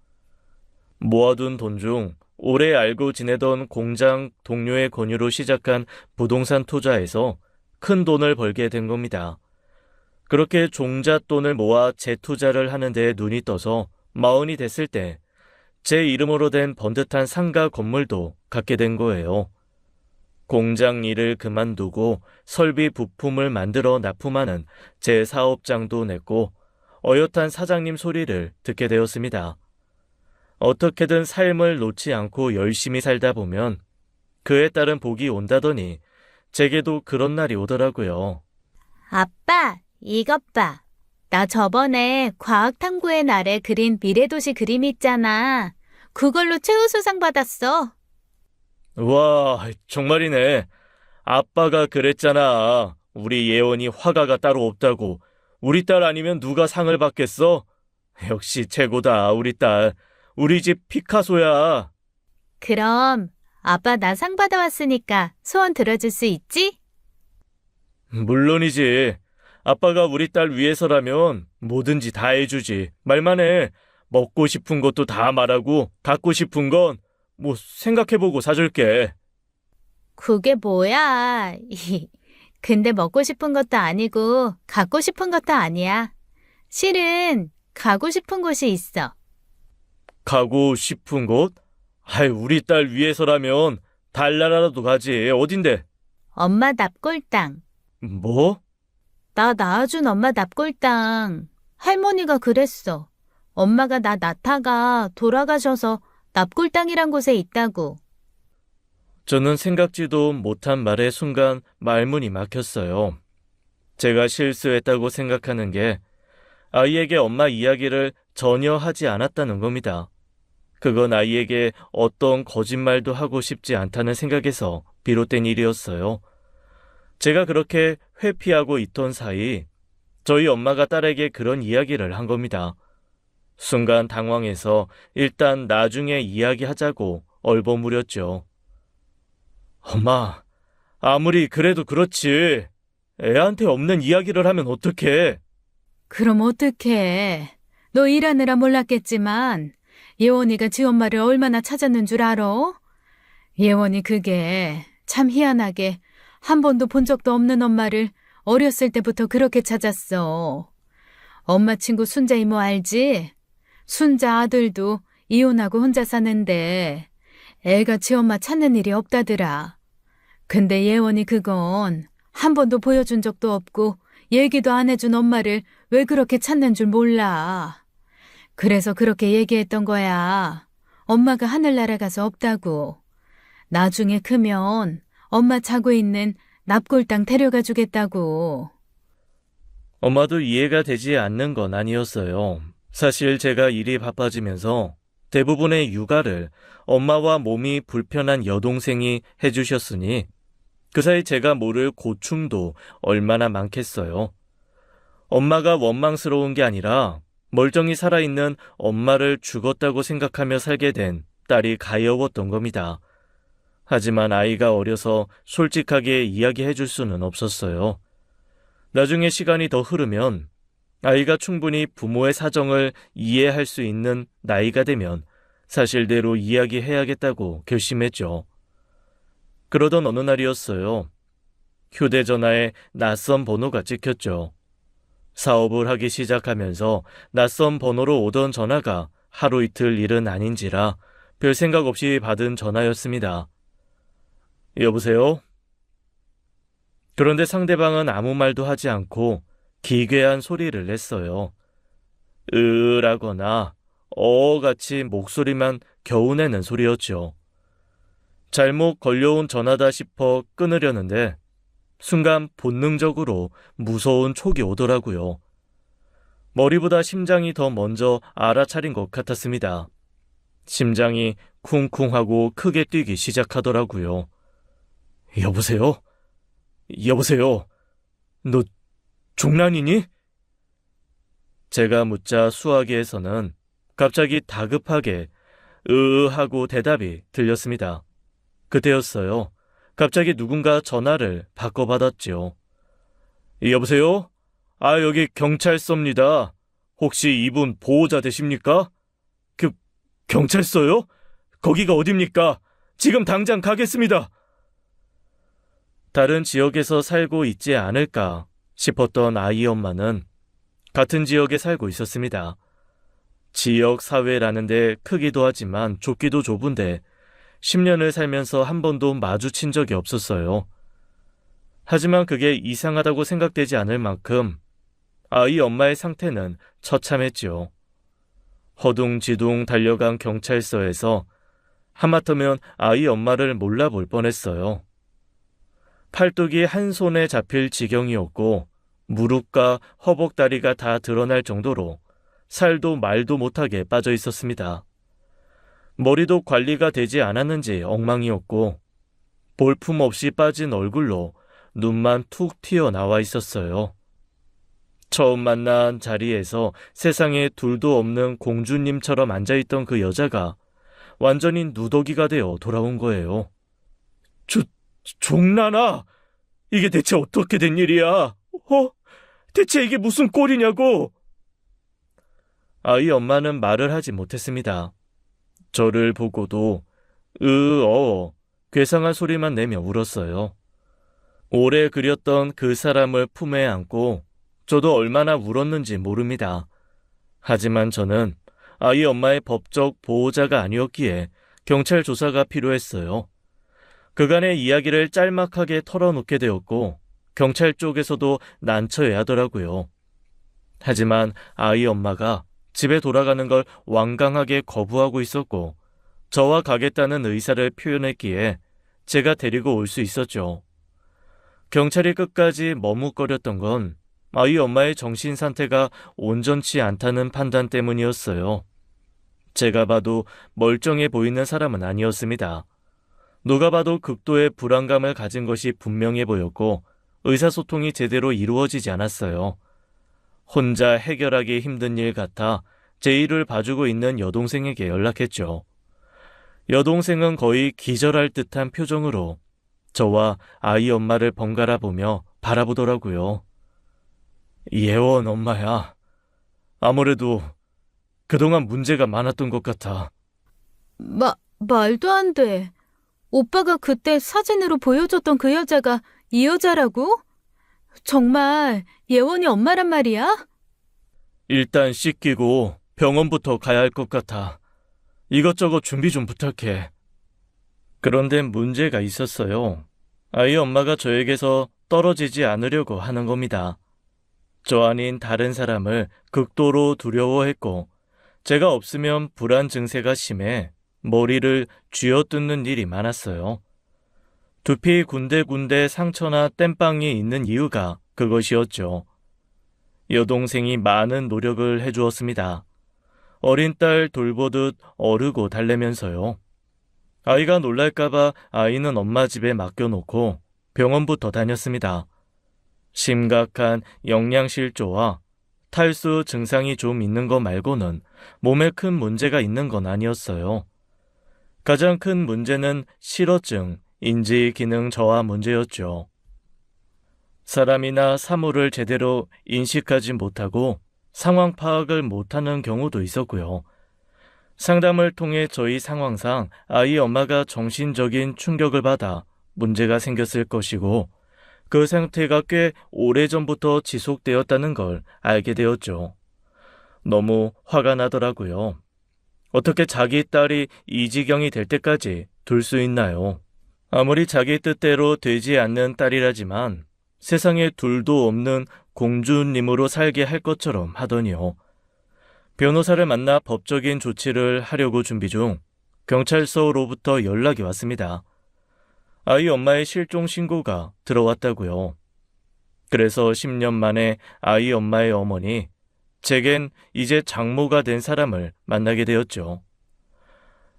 모아둔 돈 중 오래 알고 지내던 공장 동료의 권유로 시작한 부동산 투자에서 큰 돈을 벌게 된 겁니다. 그렇게 종잣돈을 모아 재투자를 하는 데에 눈이 떠서 40이 됐을 때 제 이름으로 된 번듯한 상가 건물도 갖게 된 거예요. 공장 일을 그만두고 설비 부품을 만들어 납품하는 제 사업장도 냈고 어엿한 사장님 소리를 듣게 되었습니다. 어떻게든 삶을 놓지 않고 열심히 살다 보면 그에 따른 복이 온다더니 제게도 그런 날이 오더라고요. 아빠, 이것 봐. 나 저번에 과학탐구의 날에 그린 미래도시 그림 있잖아. 그걸로 최우수상 받았어. 와, 정말이네. 아빠가 그랬잖아. 우리 예원이 화가가 따로 없다고. 우리 딸 아니면 누가 상을 받겠어? 역시 최고다, 우리 딸. 우리 집 피카소야. 그럼 아빠 나 상 받아왔으니까 소원 들어줄 수 있지? 물론이지. 아빠가 우리 딸 위해서라면 뭐든지 다 해주지. 말만 해. 먹고 싶은 것도 다 말하고 갖고 싶은 건 뭐 생각해보고 사줄게. 그게 뭐야? 근데 먹고 싶은 것도 아니고 갖고 싶은 것도 아니야. 실은 가고 싶은 곳이 있어. 가고 싶은 곳? 아이, 우리 딸 위해서라면 달나라라도 가지. 어딘데? 엄마 납골당. 뭐? 나 낳아준 엄마 납골당. 할머니가 그랬어. 엄마가 나 낳다가 돌아가셔서 납골당이란 곳에 있다고. 저는 생각지도 못한 말에 순간 말문이 막혔어요. 제가 실수했다고 생각하는 게 아이에게 엄마 이야기를 전혀 하지 않았다는 겁니다. 그건 아이에게 어떤 거짓말도 하고 싶지 않다는 생각에서 비롯된 일이었어요. 제가 그렇게 회피하고 있던 사이 저희 엄마가 딸에게 그런 이야기를 한 겁니다. 순간 당황해서 일단 나중에 이야기하자고 얼버무렸죠. 엄마, 아무리 그래도 그렇지. 애한테 없는 이야기를 하면 어떡해? 그럼 어떡해. 너 일하느라 몰랐겠지만 예원이가 지 엄마를 얼마나 찾았는 줄 알아? 예원이 그게 참 희한하게 한 번도 본 적도 없는 엄마를 어렸을 때부터 그렇게 찾았어. 엄마 친구 순자 이모 알지? 순자 아들도 이혼하고 혼자 사는데 애가 지 엄마 찾는 일이 없다더라. 근데 예원이 그건 한 번도 보여준 적도 없고 얘기도 안 해준 엄마를 왜 그렇게 찾는 줄 몰라. 그래서 그렇게 얘기했던 거야. 엄마가 하늘나라 가서 없다고. 나중에 크면 엄마 자고 있는 납골당 데려가 주겠다고. 엄마도 이해가 되지 않는 건 아니었어요. 사실 제가 일이 바빠지면서 대부분의 육아를 엄마와 몸이 불편한 여동생이 해주셨으니 그 사이 제가 모를 고충도 얼마나 많겠어요. 엄마가 원망스러운 게 아니라 멀쩡히 살아있는 엄마를 죽었다고 생각하며 살게 된 딸이 가여웠던 겁니다. 하지만 아이가 어려서 솔직하게 이야기해 줄 수는 없었어요. 나중에 시간이 더 흐르면 아이가 충분히 부모의 사정을 이해할 수 있는 나이가 되면 사실대로 이야기해야겠다고 결심했죠. 그러던 어느 날이었어요. 휴대전화에 낯선 번호가 찍혔죠. 사업을 하기 시작하면서 낯선 번호로 오던 전화가 하루 이틀 일은 아닌지라 별 생각 없이 받은 전화였습니다. 여보세요? 그런데 상대방은 아무 말도 하지 않고 기괴한 소리를 냈어요. 으라거나 어같이 목소리만 겨우 내는 소리였죠. 잘못 걸려온 전화다 싶어 끊으려는데 순간 본능적으로 무서운 촉이 오더라고요. 머리보다 심장이 더 먼저 알아차린 것 같았습니다. 심장이 쿵쿵하고 크게 뛰기 시작하더라고요. 여보세요? 여보세요? 너 종란이니? 제가 묻자 수화기에서는 갑자기 다급하게 하고 대답이 들렸습니다. 그때였어요. 갑자기 누군가 전화를 바꿔받았죠. 여보세요? 여기 경찰서입니다. 혹시 이분 보호자 되십니까? 경찰서요? 거기가 어딥니까? 지금 당장 가겠습니다. 다른 지역에서 살고 있지 않을까 싶었던 아이 엄마는 같은 지역에 살고 있었습니다. 지역 사회라는데 크기도 하지만 좁기도 좁은데 10년을 살면서 한 번도 마주친 적이 없었어요. 하지만 그게 이상하다고 생각되지 않을 만큼 아이 엄마의 상태는 처참했지요. 허둥지둥 달려간 경찰서에서 하마터면 아이 엄마를 몰라볼 뻔했어요. 팔뚝이 한 손에 잡힐 지경이었고 무릎과 허벅다리가 다 드러날 정도로 살도 말도 못하게 빠져 있었습니다. 머리도 관리가 되지 않았는지 엉망이었고 볼품없이 빠진 얼굴로 눈만 툭 튀어나와 있었어요. 처음 만난 자리에서 세상에 둘도 없는 공주님처럼 앉아있던 그 여자가 완전히 누더기가 되어 돌아온 거예요. 종란아! 이게 대체 어떻게 된 일이야? 대체 이게 무슨 꼴이냐고! 아이 엄마는 말을 하지 못했습니다. 저를 보고도 괴상한 소리만 내며 울었어요. 오래 그렸던 그 사람을 품에 안고 저도 얼마나 울었는지 모릅니다. 하지만 저는 아이 엄마의 법적 보호자가 아니었기에 경찰 조사가 필요했어요. 그간의 이야기를 짤막하게 털어놓게 되었고 경찰 쪽에서도 난처해 하더라고요. 하지만 아이 엄마가 집에 돌아가는 걸 완강하게 거부하고 있었고 저와 가겠다는 의사를 표현했기에 제가 데리고 올 수 있었죠. 경찰이 끝까지 머뭇거렸던 건 아이 엄마의 정신 상태가 온전치 않다는 판단 때문이었어요. 제가 봐도 멀쩡해 보이는 사람은 아니었습니다. 누가 봐도 극도의 불안감을 가진 것이 분명해 보였고 의사소통이 제대로 이루어지지 않았어요. 혼자 해결하기 힘든 일 같아 제 일을 봐주고 있는 여동생에게 연락했죠. 여동생은 거의 기절할 듯한 표정으로 저와 아이 엄마를 번갈아 보며 바라보더라고요. 예원 엄마야. 아무래도 그동안 문제가 많았던 것 같아. 말도 안 돼. 오빠가 그때 사진으로 보여줬던 그 여자가 이 여자라고? 정말 예원이 엄마란 말이야? 일단 씻기고 병원부터 가야 할 것 같아. 이것저것 준비 좀 부탁해. 그런데 문제가 있었어요. 아이 엄마가 저에게서 떨어지지 않으려고 하는 겁니다. 저 아닌 다른 사람을 극도로 두려워했고 제가 없으면 불안 증세가 심해 머리를 쥐어뜯는 일이 많았어요. 두피 군데군데 상처나 땜빵이 있는 이유가 그것이었죠. 여동생이 많은 노력을 해주었습니다. 어린 딸 돌보듯 어르고 달래면서요. 아이가 놀랄까봐 아이는 엄마 집에 맡겨놓고 병원부터 다녔습니다. 심각한 영양실조와 탈수 증상이 좀 있는 거 말고는 몸에 큰 문제가 있는 건 아니었어요. 가장 큰 문제는 실어증, 인지기능 저하 문제였죠. 사람이나 사물을 제대로 인식하지 못하고 상황 파악을 못하는 경우도 있었고요. 상담을 통해 저희 상황상 아이 엄마가 정신적인 충격을 받아 문제가 생겼을 것이고 그 상태가 꽤 오래전부터 지속되었다는 걸 알게 되었죠. 너무 화가 나더라고요. 어떻게 자기 딸이 이 지경이 될 때까지 둘 수 있나요? 아무리 자기 뜻대로 되지 않는 딸이라지만 세상에 둘도 없는 공주님으로 살게 할 것처럼 하더니요. 변호사를 만나 법적인 조치를 하려고 준비 중 경찰서로부터 연락이 왔습니다. 아이 엄마의 실종 신고가 들어왔다고요. 그래서 10년 만에 아이 엄마의 어머니, 제겐 이제 장모가 된 사람을 만나게 되었죠.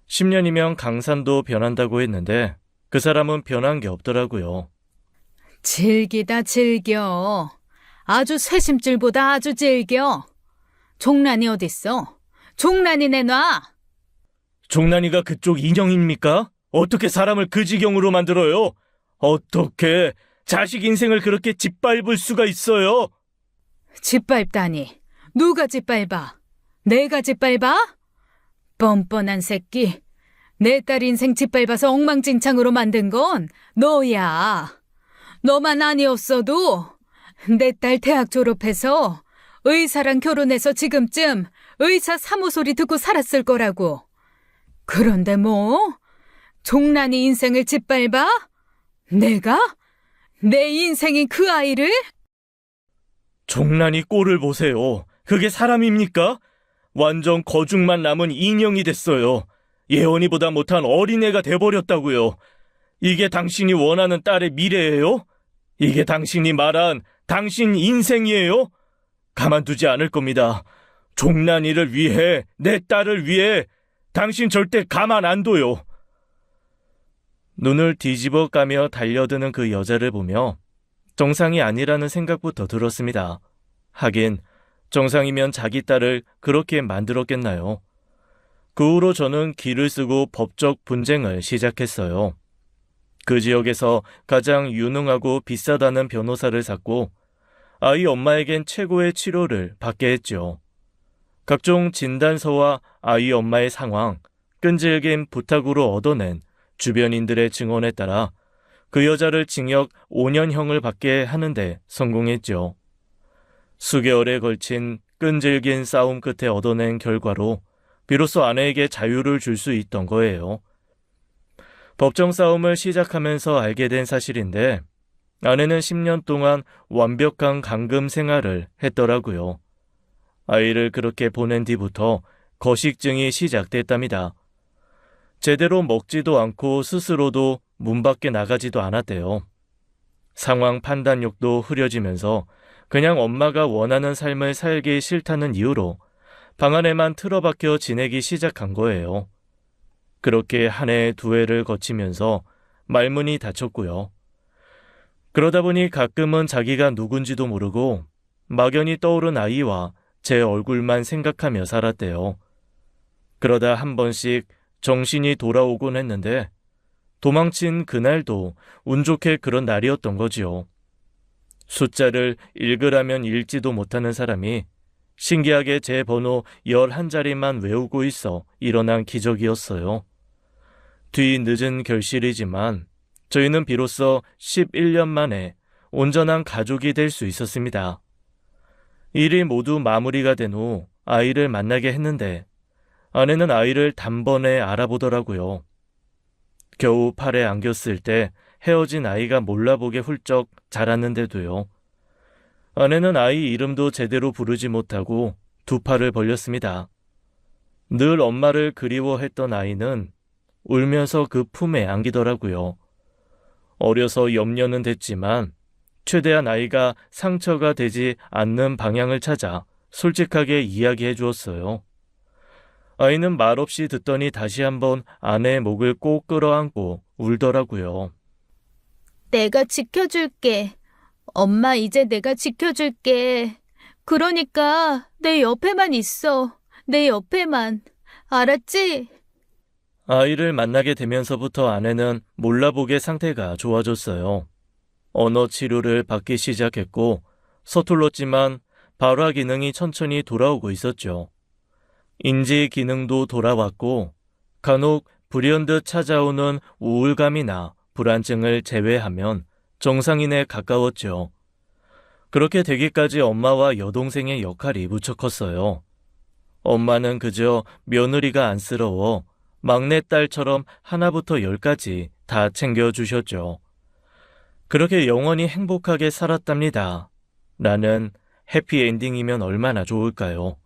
10년이면 강산도 변한다고 했는데 그 사람은 변한 게 없더라고요. 즐기다 즐겨. 아주 쇠심줄보다 아주 즐겨. 종란이 어딨어? 종란이 내놔. 종란이가 그쪽 인형입니까? 어떻게 사람을 그 지경으로 만들어요? 어떻게 자식 인생을 그렇게 짓밟을 수가 있어요? 짓밟다니. 누가 짓밟아? 내가 짓밟아? 뻔뻔한 새끼. 내 딸 인생 짓밟아서 엉망진창으로 만든 건 너야. 너만 아니었어도 내 딸 대학 졸업해서 의사랑 결혼해서 지금쯤 의사 사무소리 듣고 살았을 거라고. 그런데 뭐? 종란이 인생을 짓밟아? 내가? 내 인생인 그 아이를? 종란이 꼴을 보세요. 그게 사람입니까? 완전 거죽만 남은 인형이 됐어요. 예원이보다 못한 어린애가 돼버렸다고요. 이게 당신이 원하는 딸의 미래예요? 이게 당신이 말한 당신 인생이에요? 가만두지 않을 겁니다. 종란이를 위해, 내 딸을 위해 당신 절대 가만 안 둬요. 눈을 뒤집어 까며 달려드는 그 여자를 보며 정상이 아니라는 생각부터 들었습니다. 하긴 정상이면 자기 딸을 그렇게 만들었겠나요? 그 후로 저는 기를 쓰고 법적 분쟁을 시작했어요. 그 지역에서 가장 유능하고 비싸다는 변호사를 샀고 아이 엄마에겐 최고의 치료를 받게 했죠. 각종 진단서와 아이 엄마의 상황, 끈질긴 부탁으로 얻어낸 주변인들의 증언에 따라 그 여자를 징역 5년형을 받게 하는데 성공했죠. 수개월에 걸친 끈질긴 싸움 끝에 얻어낸 결과로 비로소 아내에게 자유를 줄 수 있던 거예요. 법정 싸움을 시작하면서 알게 된 사실인데 아내는 10년 동안 완벽한 감금 생활을 했더라고요. 아이를 그렇게 보낸 뒤부터 거식증이 시작됐답니다. 제대로 먹지도 않고 스스로도 문 밖에 나가지도 않았대요. 상황 판단력도 흐려지면서 그냥 엄마가 원하는 삶을 살기 싫다는 이유로 방 안에만 틀어박혀 지내기 시작한 거예요. 그렇게 한 해, 두 해를 거치면서 말문이 닫혔고요. 그러다 보니 가끔은 자기가 누군지도 모르고 막연히 떠오른 아이와 제 얼굴만 생각하며 살았대요. 그러다 한 번씩 정신이 돌아오곤 했는데 도망친 그날도 운 좋게 그런 날이었던 거지요. 숫자를 읽으라면 읽지도 못하는 사람이 신기하게 제 번호 11자리만 외우고 있어 일어난 기적이었어요. 뒤 늦은 결실이지만 저희는 비로소 11년 만에 온전한 가족이 될 수 있었습니다. 일이 모두 마무리가 된 후 아이를 만나게 했는데 아내는 아이를 단번에 알아보더라고요. 겨우 팔에 안겼을 때 헤어진 아이가 몰라보게 훌쩍 자랐는데도요. 아내는 아이 이름도 제대로 부르지 못하고 두 팔을 벌렸습니다. 늘 엄마를 그리워했던 아이는 울면서 그 품에 안기더라고요. 어려서 염려는 됐지만 최대한 아이가 상처가 되지 않는 방향을 찾아 솔직하게 이야기해 주었어요. 아이는 말없이 듣더니 다시 한번 아내의 목을 꼭 끌어안고 울더라고요. 내가 지켜줄게. 엄마, 이제 내가 지켜줄게. 그러니까 내 옆에만 있어. 내 옆에만. 알았지? 아이를 만나게 되면서부터 아내는 몰라보게 상태가 좋아졌어요. 언어 치료를 받기 시작했고 서툴렀지만 발화 기능이 천천히 돌아오고 있었죠. 인지 기능도 돌아왔고 간혹 불현듯 찾아오는 우울감이나 불안증을 제외하면 정상인에 가까웠죠. 그렇게 되기까지 엄마와 여동생의 역할이 무척 컸어요. 엄마는 그저 며느리가 안쓰러워 막내딸처럼 하나부터 열까지 다 챙겨주셨죠. 그렇게 영원히 행복하게 살았답니다. 라는 해피엔딩이면 얼마나 좋을까요?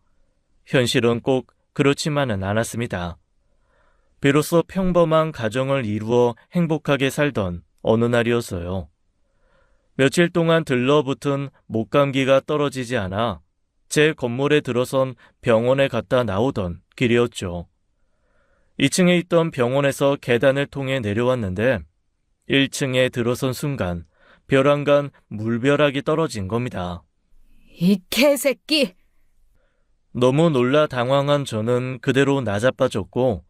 현실은 꼭 그렇지만은 않았습니다. 비로소 평범한 가정을 이루어 행복하게 살던 어느 날이었어요. 며칠 동안 들러붙은 목감기가 떨어지지 않아 제 건물에 들어선 병원에 갔다 나오던 길이었죠. 2층에 있던 병원에서 계단을 통해 내려왔는데 1층에 들어선 순간 벼랑간 물벼락이 떨어진 겁니다. 이 개새끼! 너무 놀라 당황한 저는 그대로 나자빠졌고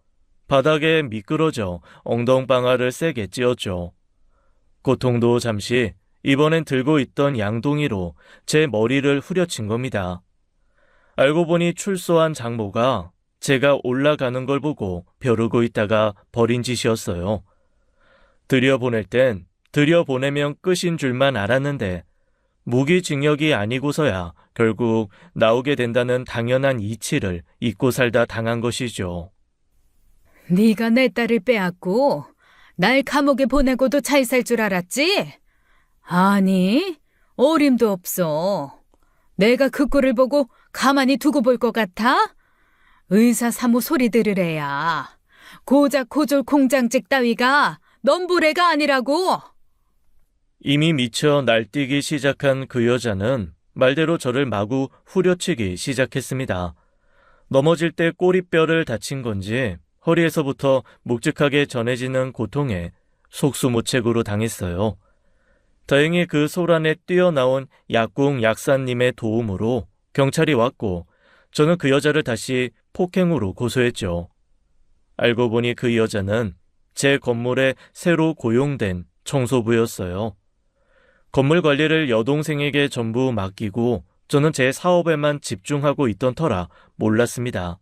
바닥에 미끄러져 엉덩방아를 세게 찧었죠. 고통도 잠시 이번엔 들고 있던 양동이로 제 머리를 후려친 겁니다. 알고 보니 출소한 장모가 제가 올라가는 걸 보고 벼르고 있다가 버린 짓이었어요. 들여보낼 땐 들여보내면 끝인 줄만 알았는데 무기징역이 아니고서야 결국 나오게 된다는 당연한 이치를 잊고 살다 당한 것이죠. 네가 내 딸을 빼앗고 날 감옥에 보내고도 잘 살 줄 알았지? 아니, 어림도 없어. 내가 그 꼴을 보고 가만히 두고 볼 것 같아? 의사 사무 소리 들으래야. 고작 고졸 공장직 따위가 넘보래가 아니라고. 이미 미쳐 날뛰기 시작한 그 여자는 말대로 저를 마구 후려치기 시작했습니다. 넘어질 때 꼬리뼈를 다친 건지 허리에서부터 묵직하게 전해지는 고통에 속수무책으로 당했어요. 다행히 그 소란에 뛰어나온 약국 약사님의 도움으로 경찰이 왔고 저는 그 여자를 다시 폭행으로 고소했죠. 알고 보니 그 여자는 제 건물에 새로 고용된 청소부였어요. 건물 관리를 여동생에게 전부 맡기고 저는 제 사업에만 집중하고 있던 터라 몰랐습니다.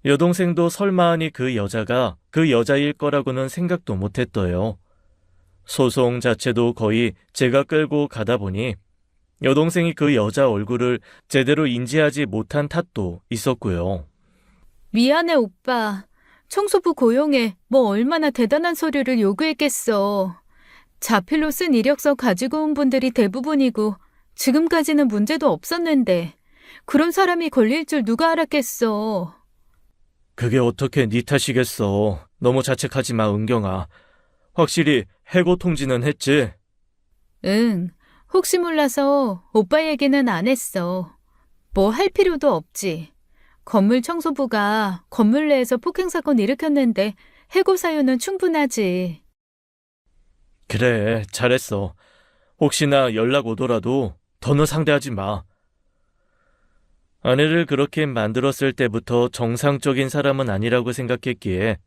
여동생도 설마하니 그 여자가 그 여자일 거라고는 생각도 못했어요. 소송 자체도 거의 제가 끌고 가다 보니 여동생이 그 여자 얼굴을 제대로 인지하지 못한 탓도 있었고요. 미안해, 오빠. 청소부 고용에 뭐 얼마나 대단한 서류를 요구했겠어. 자필로 쓴 이력서 가지고 온 분들이 대부분이고 지금까지는 문제도 없었는데 그런 사람이 걸릴 줄 누가 알았겠어. 그게 어떻게 네 탓이겠어. 너무 자책하지 마, 은경아. 확실히 해고 통지는 했지? 응, 혹시 몰라서 오빠 얘기는 안 했어. 뭐 할 필요도 없지. 건물 청소부가 건물 내에서 폭행 사건 일으켰는데 해고 사유는 충분하지. 그래, 잘했어. 혹시나 연락 오더라도 더는 상대하지 마. 아내를 그렇게 만들었을 때부터 정상적인 사람은 아니라고 생각했기에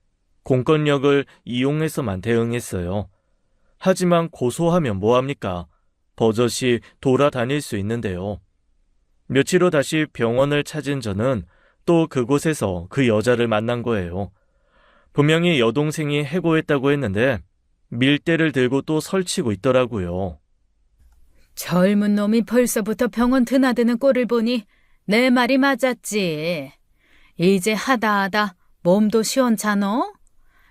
공권력을 이용해서만 대응했어요. 하지만 고소하면 뭐합니까? 버젓이 돌아다닐 수 있는데요. 며칠 후 다시 병원을 찾은 저는 또 그곳에서 그 여자를 만난 거예요. 분명히 여동생이 해고했다고 했는데 밀대를 들고 또 설치고 있더라고요. 젊은 놈이 벌써부터 병원 드나드는 꼴을 보니 내 말이 맞았지. 이제 하다 몸도 시원찮어?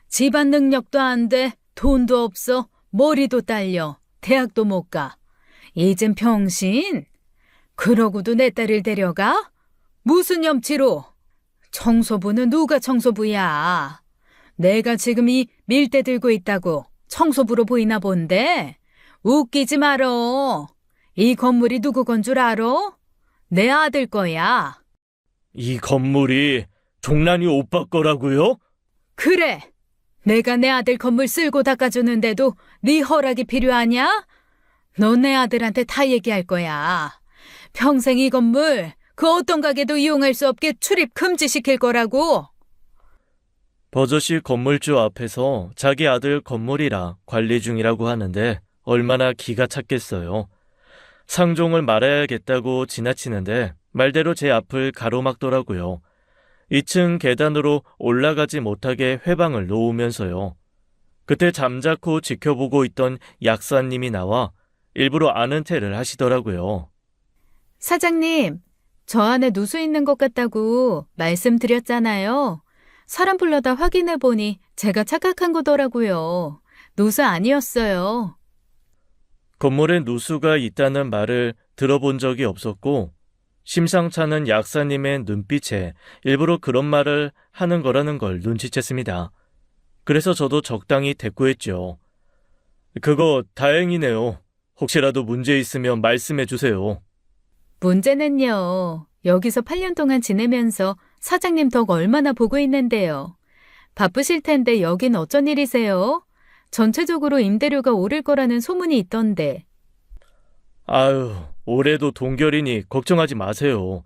집안 능력도 안 돼, 돈도 없어, 머리도 딸려, 대학도 못 가. 이젠 병신? 그러고도 내 딸을 데려가? 무슨 염치로? 청소부는 누가 청소부야? 내가 지금 이 밀대 들고 있다고 청소부로 보이나 본데? 웃기지 말어. 이 건물이 누구 건 줄 알아? 내 아들 거야. 이 건물이 종란이 오빠 거라고요? 그래. 내가 내 아들 건물 쓸고 닦아주는데도 네 허락이 필요하냐? 너 내 아들한테 다 얘기할 거야. 평생 이 건물 그 어떤 가게도 이용할 수 없게 출입 금지시킬 거라고. 버젓이 건물주 앞에서 자기 아들 건물이라 관리 중이라고 하는데 얼마나 기가 찼겠어요. 상종을 말아야겠다고 지나치는데 말대로 제 앞을 가로막더라고요. 2층 계단으로 올라가지 못하게 회방을 놓으면서요. 그때 잠자코 지켜보고 있던 약사님이 나와 일부러 아는 체를 하시더라고요. 사장님, 저 안에 누수 있는 것 같다고 말씀드렸잖아요. 사람 불러다 확인해보니 제가 착각한 거더라고요. 누수 아니었어요. 건물에 누수가 있다는 말을 들어본 적이 없었고 심상찮은 약사님의 눈빛에 일부러 그런 말을 하는 거라는 걸 눈치챘습니다. 그래서 저도 적당히 대꾸했죠. 그거 다행이네요. 혹시라도 문제 있으면 말씀해 주세요. 문제는요. 여기서 8년 동안 지내면서 사장님 덕 얼마나 보고 있는데요. 바쁘실 텐데 여긴 어쩐 일이세요? 전체적으로 임대료가 오를 거라는 소문이 있던데. 아유, 올해도 동결이니 걱정하지 마세요.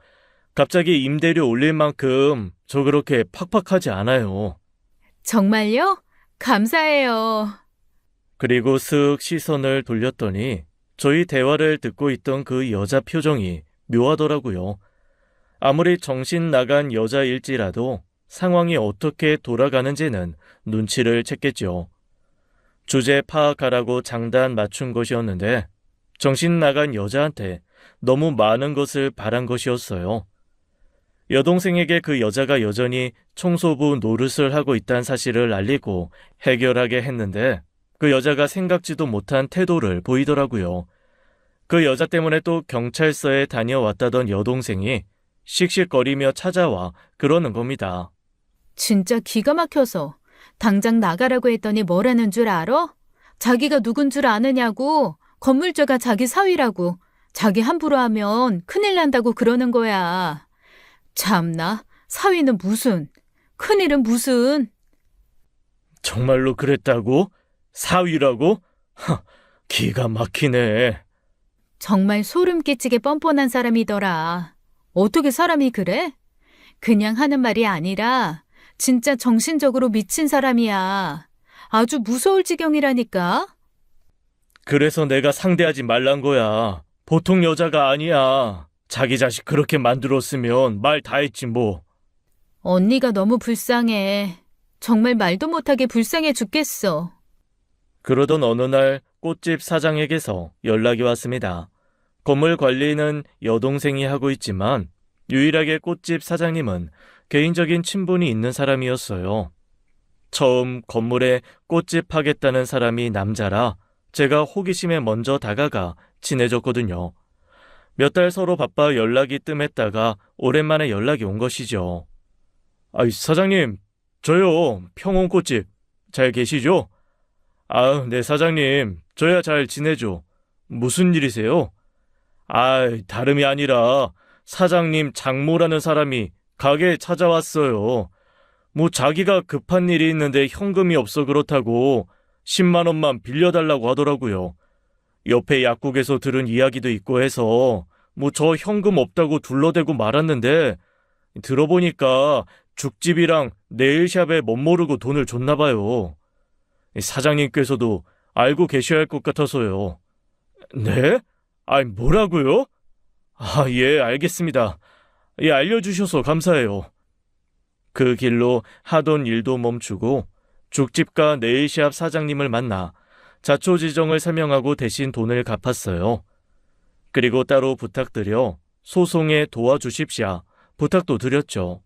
갑자기 임대료 올릴 만큼 저 그렇게 팍팍하지 않아요. 정말요? 감사해요. 그리고 슥 시선을 돌렸더니 저희 대화를 듣고 있던 그 여자 표정이 묘하더라고요. 아무리 정신 나간 여자일지라도 상황이 어떻게 돌아가는지는 눈치를 챘겠죠. 주제 파악하라고 장단 맞춘 것이었는데 정신 나간 여자한테 너무 많은 것을 바란 것이었어요. 여동생에게 그 여자가 여전히 청소부 노릇을 하고 있다는 사실을 알리고 해결하게 했는데 그 여자가 생각지도 못한 태도를 보이더라고요. 그 여자 때문에 또 경찰서에 다녀왔다던 여동생이 씩씩거리며 찾아와 그러는 겁니다. 진짜 기가 막혀서 당장 나가라고 했더니 뭐라는 줄 알아? 자기가 누군 줄 아느냐고. 건물주가 자기 사위라고. 자기 함부로 하면 큰일 난다고 그러는 거야. 참나, 사위는 무슨, 큰일은 무슨. 정말로 그랬다고? 사위라고? 기가 막히네. 정말 소름 끼치게 뻔뻔한 사람이더라. 어떻게 사람이 그래? 그냥 하는 말이 아니라 진짜 정신적으로 미친 사람이야. 아주 무서울 지경이라니까. 그래서 내가 상대하지 말란 거야. 보통 여자가 아니야. 자기 자식 그렇게 만들었으면 말 다 했지 뭐. 언니가 너무 불쌍해. 정말 말도 못하게 불쌍해 죽겠어. 그러던 어느 날 꽃집 사장에게서 연락이 왔습니다. 건물 관리는 여동생이 하고 있지만 유일하게 꽃집 사장님은 개인적인 친분이 있는 사람이었어요. 처음 건물에 꽃집 하겠다는 사람이 남자라 제가 호기심에 먼저 다가가 친해졌거든요. 몇 달 서로 바빠 연락이 뜸했다가 오랜만에 연락이 온 것이죠. 사장님, 저요, 평온꽃집 잘 계시죠? 네, 사장님, 저야 잘 지내죠. 무슨 일이세요? 다름이 아니라 사장님 장모라는 사람이 가게에 찾아왔어요. 자기가 급한 일이 있는데 현금이 없어 그렇다고 10만 원만 빌려달라고 하더라고요. 옆에 약국에서 들은 이야기도 있고 해서 저 현금 없다고 둘러대고 말았는데 들어보니까 죽집이랑 네일샵에 멋모르고 돈을 줬나 봐요. 사장님께서도 알고 계셔야 할 것 같아서요. 네? 뭐라고요? 예, 알겠습니다. 예, 알려주셔서 감사해요. 그 길로 하던 일도 멈추고 죽집과 네일샵 사장님을 만나 자초지정을 설명하고 대신 돈을 갚았어요. 그리고 따로 부탁드려 소송에 도와주십시오. 부탁도 드렸죠.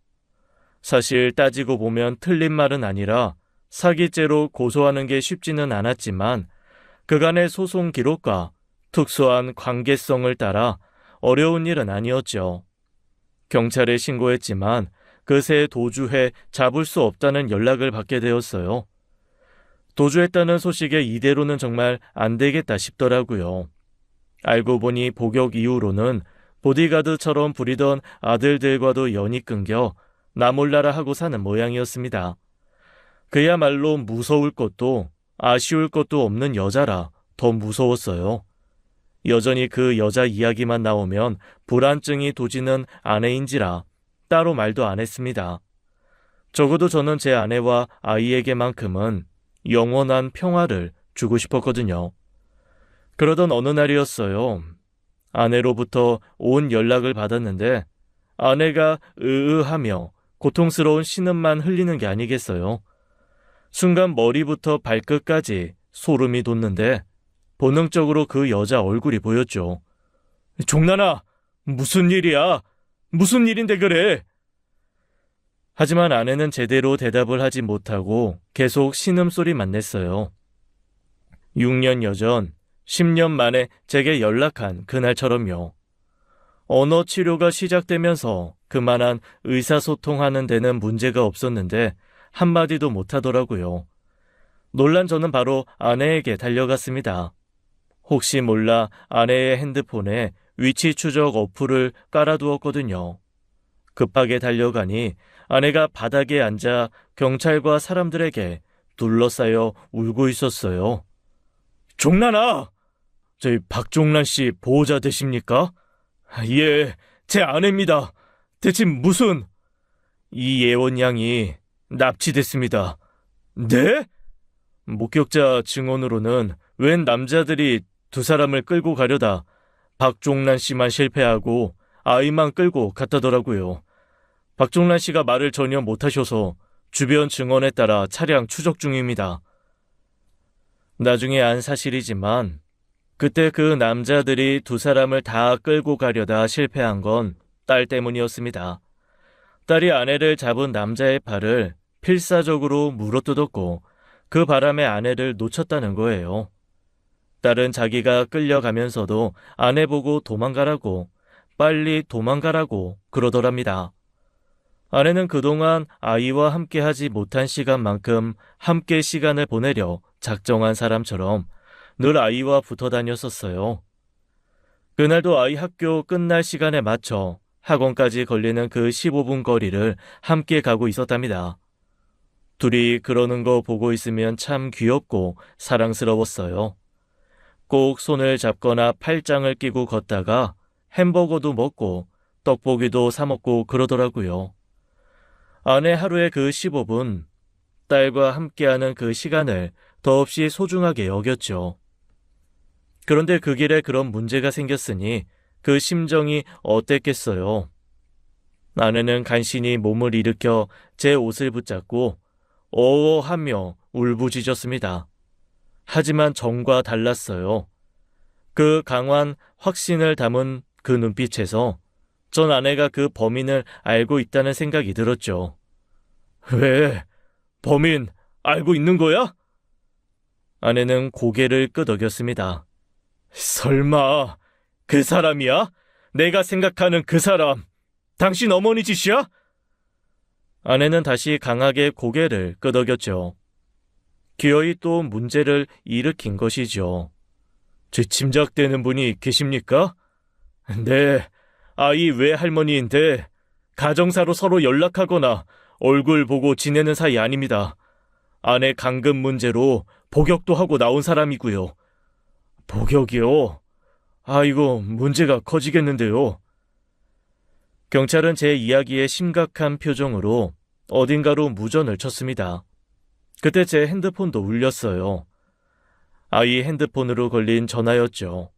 사실 따지고 보면 틀린 말은 아니라 사기죄로 고소하는 게 쉽지는 않았지만 그간의 소송 기록과 특수한 관계성을 따라 어려운 일은 아니었죠. 경찰에 신고했지만 그새 도주해 잡을 수 없다는 연락을 받게 되었어요. 도주했다는 소식에 이대로는 정말 안 되겠다 싶더라고요. 알고 보니 복역 이후로는 보디가드처럼 부리던 아들들과도 연이 끊겨 나 몰라라 하고 사는 모양이었습니다. 그야말로 무서울 것도 아쉬울 것도 없는 여자라 더 무서웠어요. 여전히 그 여자 이야기만 나오면 불안증이 도지는 아내인지라 따로 말도 안 했습니다. 적어도 저는 제 아내와 아이에게만큼은 영원한 평화를 주고 싶었거든요. 그러던 어느 날이었어요. 아내로부터 온 연락을 받았는데 아내가 으으하며 고통스러운 신음만 흘리는 게 아니겠어요. 순간 머리부터 발끝까지 소름이 돋는데 본능적으로 그 여자 얼굴이 보였죠. 종란아, 무슨 일이야? 무슨 일인데 그래? 하지만 아내는 제대로 대답을 하지 못하고 계속 신음소리만 냈어요. 6년여 전 10년 만에 제게 연락한 그날처럼요. 언어 치료가 시작되면서 그만한 의사소통하는 데는 문제가 없었는데 한마디도 못하더라고요. 놀란 저는 바로 아내에게 달려갔습니다. 혹시 몰라 아내의 핸드폰에 위치 추적 어플을 깔아두었거든요. 급하게 달려가니 아내가 바닥에 앉아 경찰과 사람들에게 둘러싸여 울고 있었어요. 종란아! 저희 박종란 씨 보호자 되십니까? 예, 제 아내입니다. 대체 무슨... 이 예원 양이 납치됐습니다. 네? 목격자 증언으로는 웬 남자들이 두 사람을 끌고 가려다 박종란 씨만 실패하고 아이만 끌고 갔다더라고요. 박종란 씨가 말을 전혀 못하셔서 주변 증언에 따라 차량 추적 중입니다. 나중에 안 사실이지만 그때 그 남자들이 두 사람을 다 끌고 가려다 실패한 건 딸 때문이었습니다. 딸이 아내를 잡은 남자의 팔을 필사적으로 물어뜯었고 그 바람에 아내를 놓쳤다는 거예요. 딸은 자기가 끌려가면서도 아내 보고 도망가라고, 빨리 도망가라고 그러더랍니다. 아내는 그동안 아이와 함께 하지 못한 시간만큼 함께 시간을 보내려 작정한 사람처럼 늘 아이와 붙어 다녔었어요. 그날도 아이 학교 끝날 시간에 맞춰 학원까지 걸리는 그 15분 거리를 함께 가고 있었답니다. 둘이 그러는 거 보고 있으면 참 귀엽고 사랑스러웠어요. 꼭 손을 잡거나 팔짱을 끼고 걷다가 햄버거도 먹고 떡볶이도 사 먹고 그러더라고요. 아내 하루의 그 15분, 딸과 함께하는 그 시간을 더없이 소중하게 여겼죠. 그런데 그 길에 그런 문제가 생겼으니 그 심정이 어땠겠어요. 아내는 간신히 몸을 일으켜 제 옷을 붙잡고 어어하며 울부짖었습니다. 하지만 전과 달랐어요. 그 강한 확신을 담은 그 눈빛에서 전 아내가 그 범인을 알고 있다는 생각이 들었죠. 왜? 범인 알고 있는 거야? 아내는 고개를 끄덕였습니다. 설마 그 사람이야? 내가 생각하는 그 사람. 당신 어머니 짓이야? 아내는 다시 강하게 고개를 끄덕였죠. 기어이 또 문제를 일으킨 것이죠. 제 짐작되는 분이 계십니까? 네, 아이 외할머니인데 가정사로 서로 연락하거나 얼굴 보고 지내는 사이 아닙니다. 아내 감금 문제로 복역도 하고 나온 사람이고요. 복역이요? 아이고, 문제가 커지겠는데요. 경찰은 제 이야기에 심각한 표정으로 어딘가로 무전을 쳤습니다. 그때 제 핸드폰도 울렸어요. 아이 핸드폰으로 걸린 전화였죠.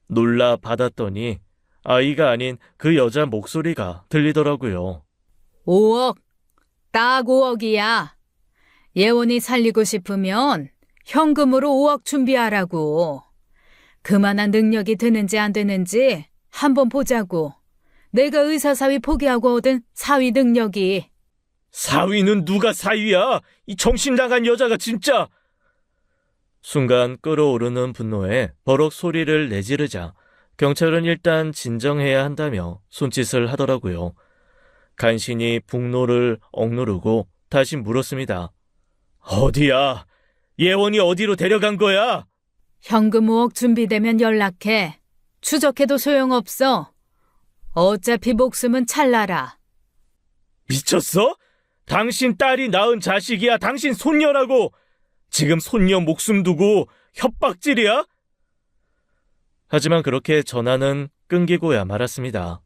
놀라 받았더니 아이가 아닌 그 여자 목소리가 들리더라고요. 5억. 딱 5억이야. 예원이 살리고 싶으면 현금으로 5억 준비하라고. 그만한 능력이 되는지 안 되는지 한번 보자고. 내가 의사사위 포기하고 얻은 사위 능력이. 사위는 누가 사위야? 이 정신 나간 여자가 진짜! 순간 끓어오르는 분노에 버럭 소리를 내지르자 경찰은 일단 진정해야 한다며 손짓을 하더라고요. 간신히 분노를 억누르고 다시 물었습니다. 어디야? 예원이 어디로 데려간 거야? 현금 5억 준비되면 연락해. 추적해도 소용없어. 어차피 목숨은 찰나라. 미쳤어? 당신 딸이 낳은 자식이야. 당신 손녀라고. 지금 손녀 목숨 두고 협박질이야? 하지만 그렇게 전화는 끊기고야 말았습니다.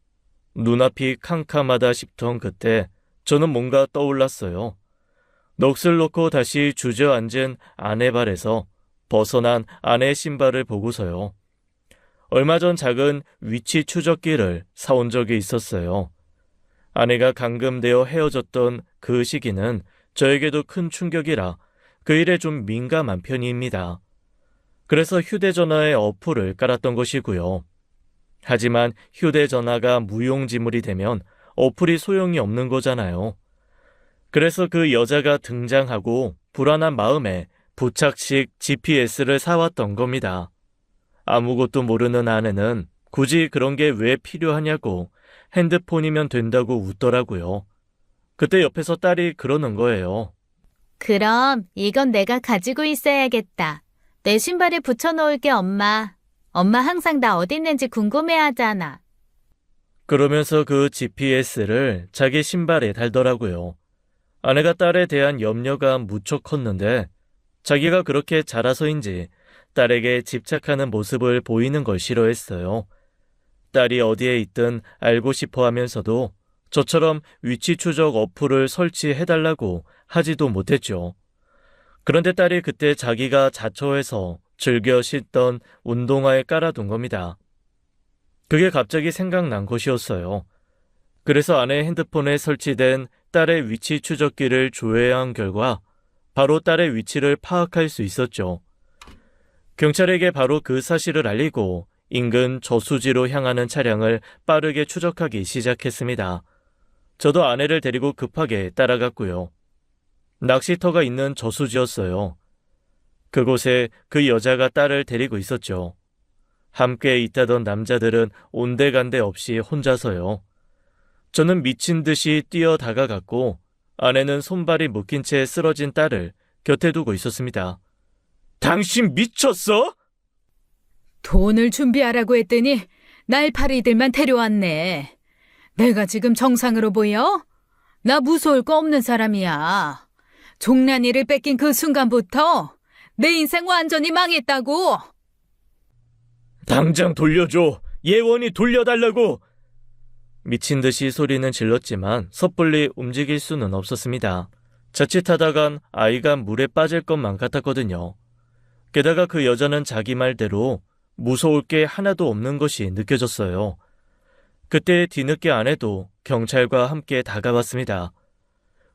눈앞이 캄캄하다 싶던 그때 저는 뭔가 떠올랐어요. 넋을 놓고 다시 주저앉은 아내 발에서 벗어난 아내의 신발을 보고서요. 얼마 전 작은 위치 추적기를 사온 적이 있었어요. 아내가 감금되어 헤어졌던 그 시기는 저에게도 큰 충격이라 그 일에 좀 민감한 편입니다. 그래서 휴대전화에 어플을 깔았던 것이고요. 하지만 휴대전화가 무용지물이 되면 어플이 소용이 없는 거잖아요. 그래서 그 여자가 등장하고 불안한 마음에 부착식 GPS를 사왔던 겁니다. 아무것도 모르는 아내는 굳이 그런 게 왜 필요하냐고 핸드폰이면 된다고 웃더라고요. 그때 옆에서 딸이 그러는 거예요. 그럼 이건 내가 가지고 있어야겠다. 내 신발에 붙여놓을게, 엄마. 엄마 항상 나 어디 있는지 궁금해하잖아. 그러면서 그 GPS를 자기 신발에 달더라고요. 아내가 딸에 대한 염려가 무척 컸는데 자기가 그렇게 자라서인지 딸에게 집착하는 모습을 보이는 걸 싫어했어요. 딸이 어디에 있든 알고 싶어 하면서도 저처럼 위치 추적 어플을 설치해달라고 하지도 못했죠. 그런데 딸이 그때 자기가 자초해서 즐겨 신던 운동화에 깔아둔 겁니다. 그게 갑자기 생각난 것이었어요. 그래서 아내 핸드폰에 설치된 딸의 위치 추적기를 조회한 결과 바로 딸의 위치를 파악할 수 있었죠. 경찰에게 바로 그 사실을 알리고 인근 저수지로 향하는 차량을 빠르게 추적하기 시작했습니다. 저도 아내를 데리고 급하게 따라갔고요. 낚시터가 있는 저수지였어요. 그곳에 그 여자가 딸을 데리고 있었죠. 함께 있다던 남자들은 온데간데 없이 혼자서요. 저는 미친 듯이 뛰어 다가갔고 아내는 손발이 묶인 채 쓰러진 딸을 곁에 두고 있었습니다. 당신 미쳤어? 돈을 준비하라고 했더니 날파리들만 데려왔네. 내가 지금 정상으로 보여? 나 무서울 거 없는 사람이야. 종란이를 뺏긴 그 순간부터 내 인생 완전히 망했다고. 당장 돌려줘. 예원이 돌려달라고. 미친 듯이 소리는 질렀지만 섣불리 움직일 수는 없었습니다. 자칫하다간 아이가 물에 빠질 것만 같았거든요. 게다가 그 여자는 자기 말대로 무서울 게 하나도 없는 것이 느껴졌어요. 그때 뒤늦게 아내도 경찰과 함께 다가왔습니다.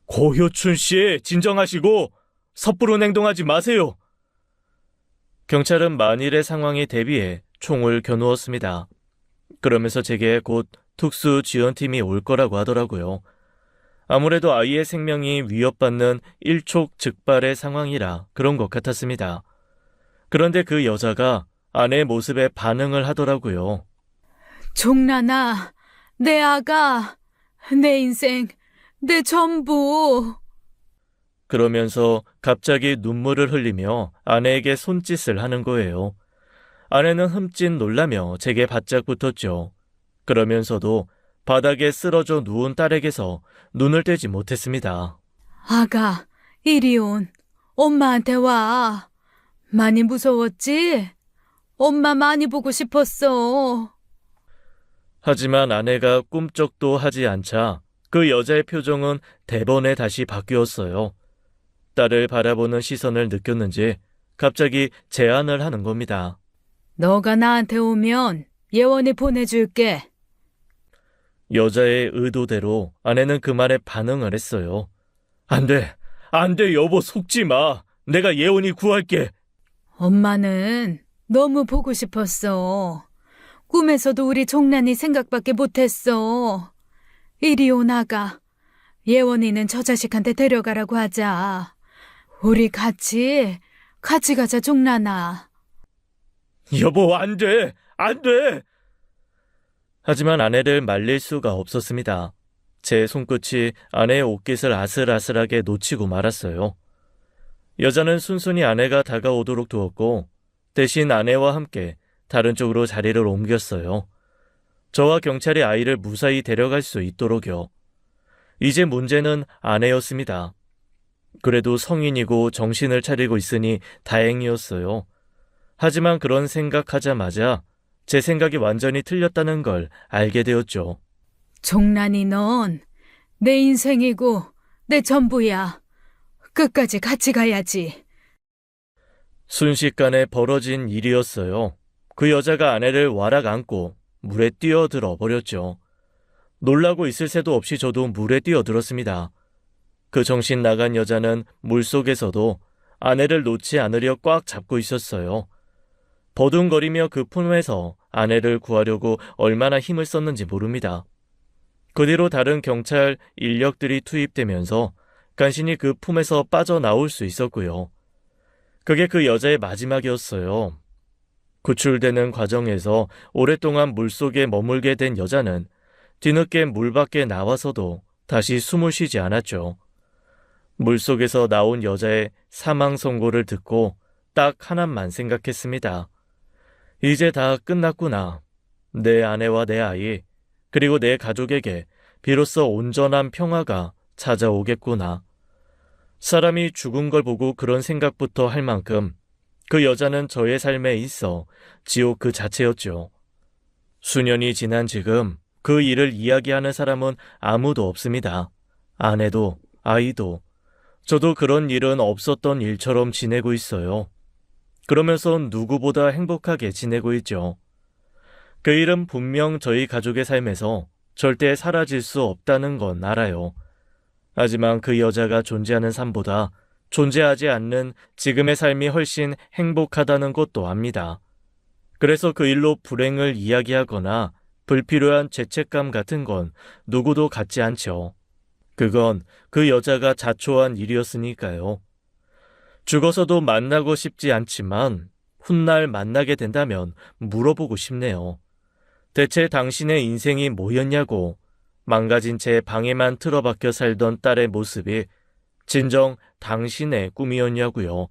고효춘 씨, 진정하시고 섣부른 행동하지 마세요. 경찰은 만일의 상황에 대비해 총을 겨누었습니다. 그러면서 제게 곧 특수 지원팀이 올 거라고 하더라고요. 아무래도 아이의 생명이 위협받는 일촉즉발의 상황이라 그런 것 같았습니다. 그런데 그 여자가 아내의 모습에 반응을 하더라고요. 종란아, 내 아가, 내 인생, 내 전부. 그러면서 갑자기 눈물을 흘리며 아내에게 손짓을 하는 거예요. 아내는 흠칫 놀라며 제게 바짝 붙었죠. 그러면서도 바닥에 쓰러져 누운 딸에게서 눈을 떼지 못했습니다. 아가, 이리 온. 엄마한테 와. 많이 무서웠지? 엄마 많이 보고 싶었어. 하지만 아내가 꿈쩍도 하지 않자 그 여자의 표정은 대번에 다시 바뀌었어요. 딸을 바라보는 시선을 느꼈는지 갑자기 제안을 하는 겁니다. 너가 나한테 오면 예원이 보내줄게. 여자의 의도대로 아내는 그 말에 반응을 했어요. 안 돼, 안 돼, 여보, 속지 마. 내가 예원이 구할게. 엄마는 너무 보고 싶었어. 꿈에서도 우리 종란이 생각밖에 못했어. 이리 오 나가. 예원이는 저 자식한테 데려가라고 하자. 우리 같이 가자 종란아. 여보, 안 돼, 안 돼. 하지만 아내를 말릴 수가 없었습니다. 제 손끝이 아내의 옷깃을 아슬아슬하게 놓치고 말았어요. 여자는 순순히 아내가 다가오도록 두었고 대신 아내와 함께 다른 쪽으로 자리를 옮겼어요. 저와 경찰이 아이를 무사히 데려갈 수 있도록요. 이제 문제는 아내였습니다. 그래도 성인이고 정신을 차리고 있으니 다행이었어요. 하지만 그런 생각하자마자 제 생각이 완전히 틀렸다는 걸 알게 되었죠. 종란이 넌 내 인생이고 내 전부야. 끝까지 같이 가야지. 순식간에 벌어진 일이었어요. 그 여자가 아내를 와락 안고 물에 뛰어들어 버렸죠. 놀라고 있을 새도 없이 저도 물에 뛰어들었습니다. 그 정신 나간 여자는 물속에서도 아내를 놓지 않으려 꽉 잡고 있었어요. 버둥거리며 그 품에서 아내를 구하려고 얼마나 힘을 썼는지 모릅니다. 그 뒤로 다른 경찰 인력들이 투입되면서 간신히 그 품에서 빠져나올 수 있었고요. 그게 그 여자의 마지막이었어요. 구출되는 과정에서 오랫동안 물속에 머물게 된 여자는 뒤늦게 물 밖에 나와서도 다시 숨을 쉬지 않았죠. 물속에서 나온 여자의 사망 선고를 듣고 딱 하나만 생각했습니다. 이제 다 끝났구나. 내 아내와 내 아이, 그리고 내 가족에게 비로소 온전한 평화가 찾아오겠구나. 사람이 죽은 걸 보고 그런 생각부터 할 만큼 그 여자는 저의 삶에 있어 지옥 그 자체였죠. 수년이 지난 지금 그 일을 이야기하는 사람은 아무도 없습니다. 아내도 아이도 저도 그런 일은 없었던 일처럼 지내고 있어요. 그러면서 누구보다 행복하게 지내고 있죠. 그 일은 분명 저희 가족의 삶에서 절대 사라질 수 없다는 건 알아요. 하지만 그 여자가 존재하는 삶보다 존재하지 않는 지금의 삶이 훨씬 행복하다는 것도 압니다. 그래서 그 일로 불행을 이야기하거나 불필요한 죄책감 같은 건 누구도 갖지 않죠. 그건 그 여자가 자초한 일이었으니까요. 죽어서도 만나고 싶지 않지만 훗날 만나게 된다면 물어보고 싶네요. 대체 당신의 인생이 뭐였냐고. 망가진 채 방에만 틀어박혀 살던 딸의 모습이 진정 당신의 꿈이었냐고요.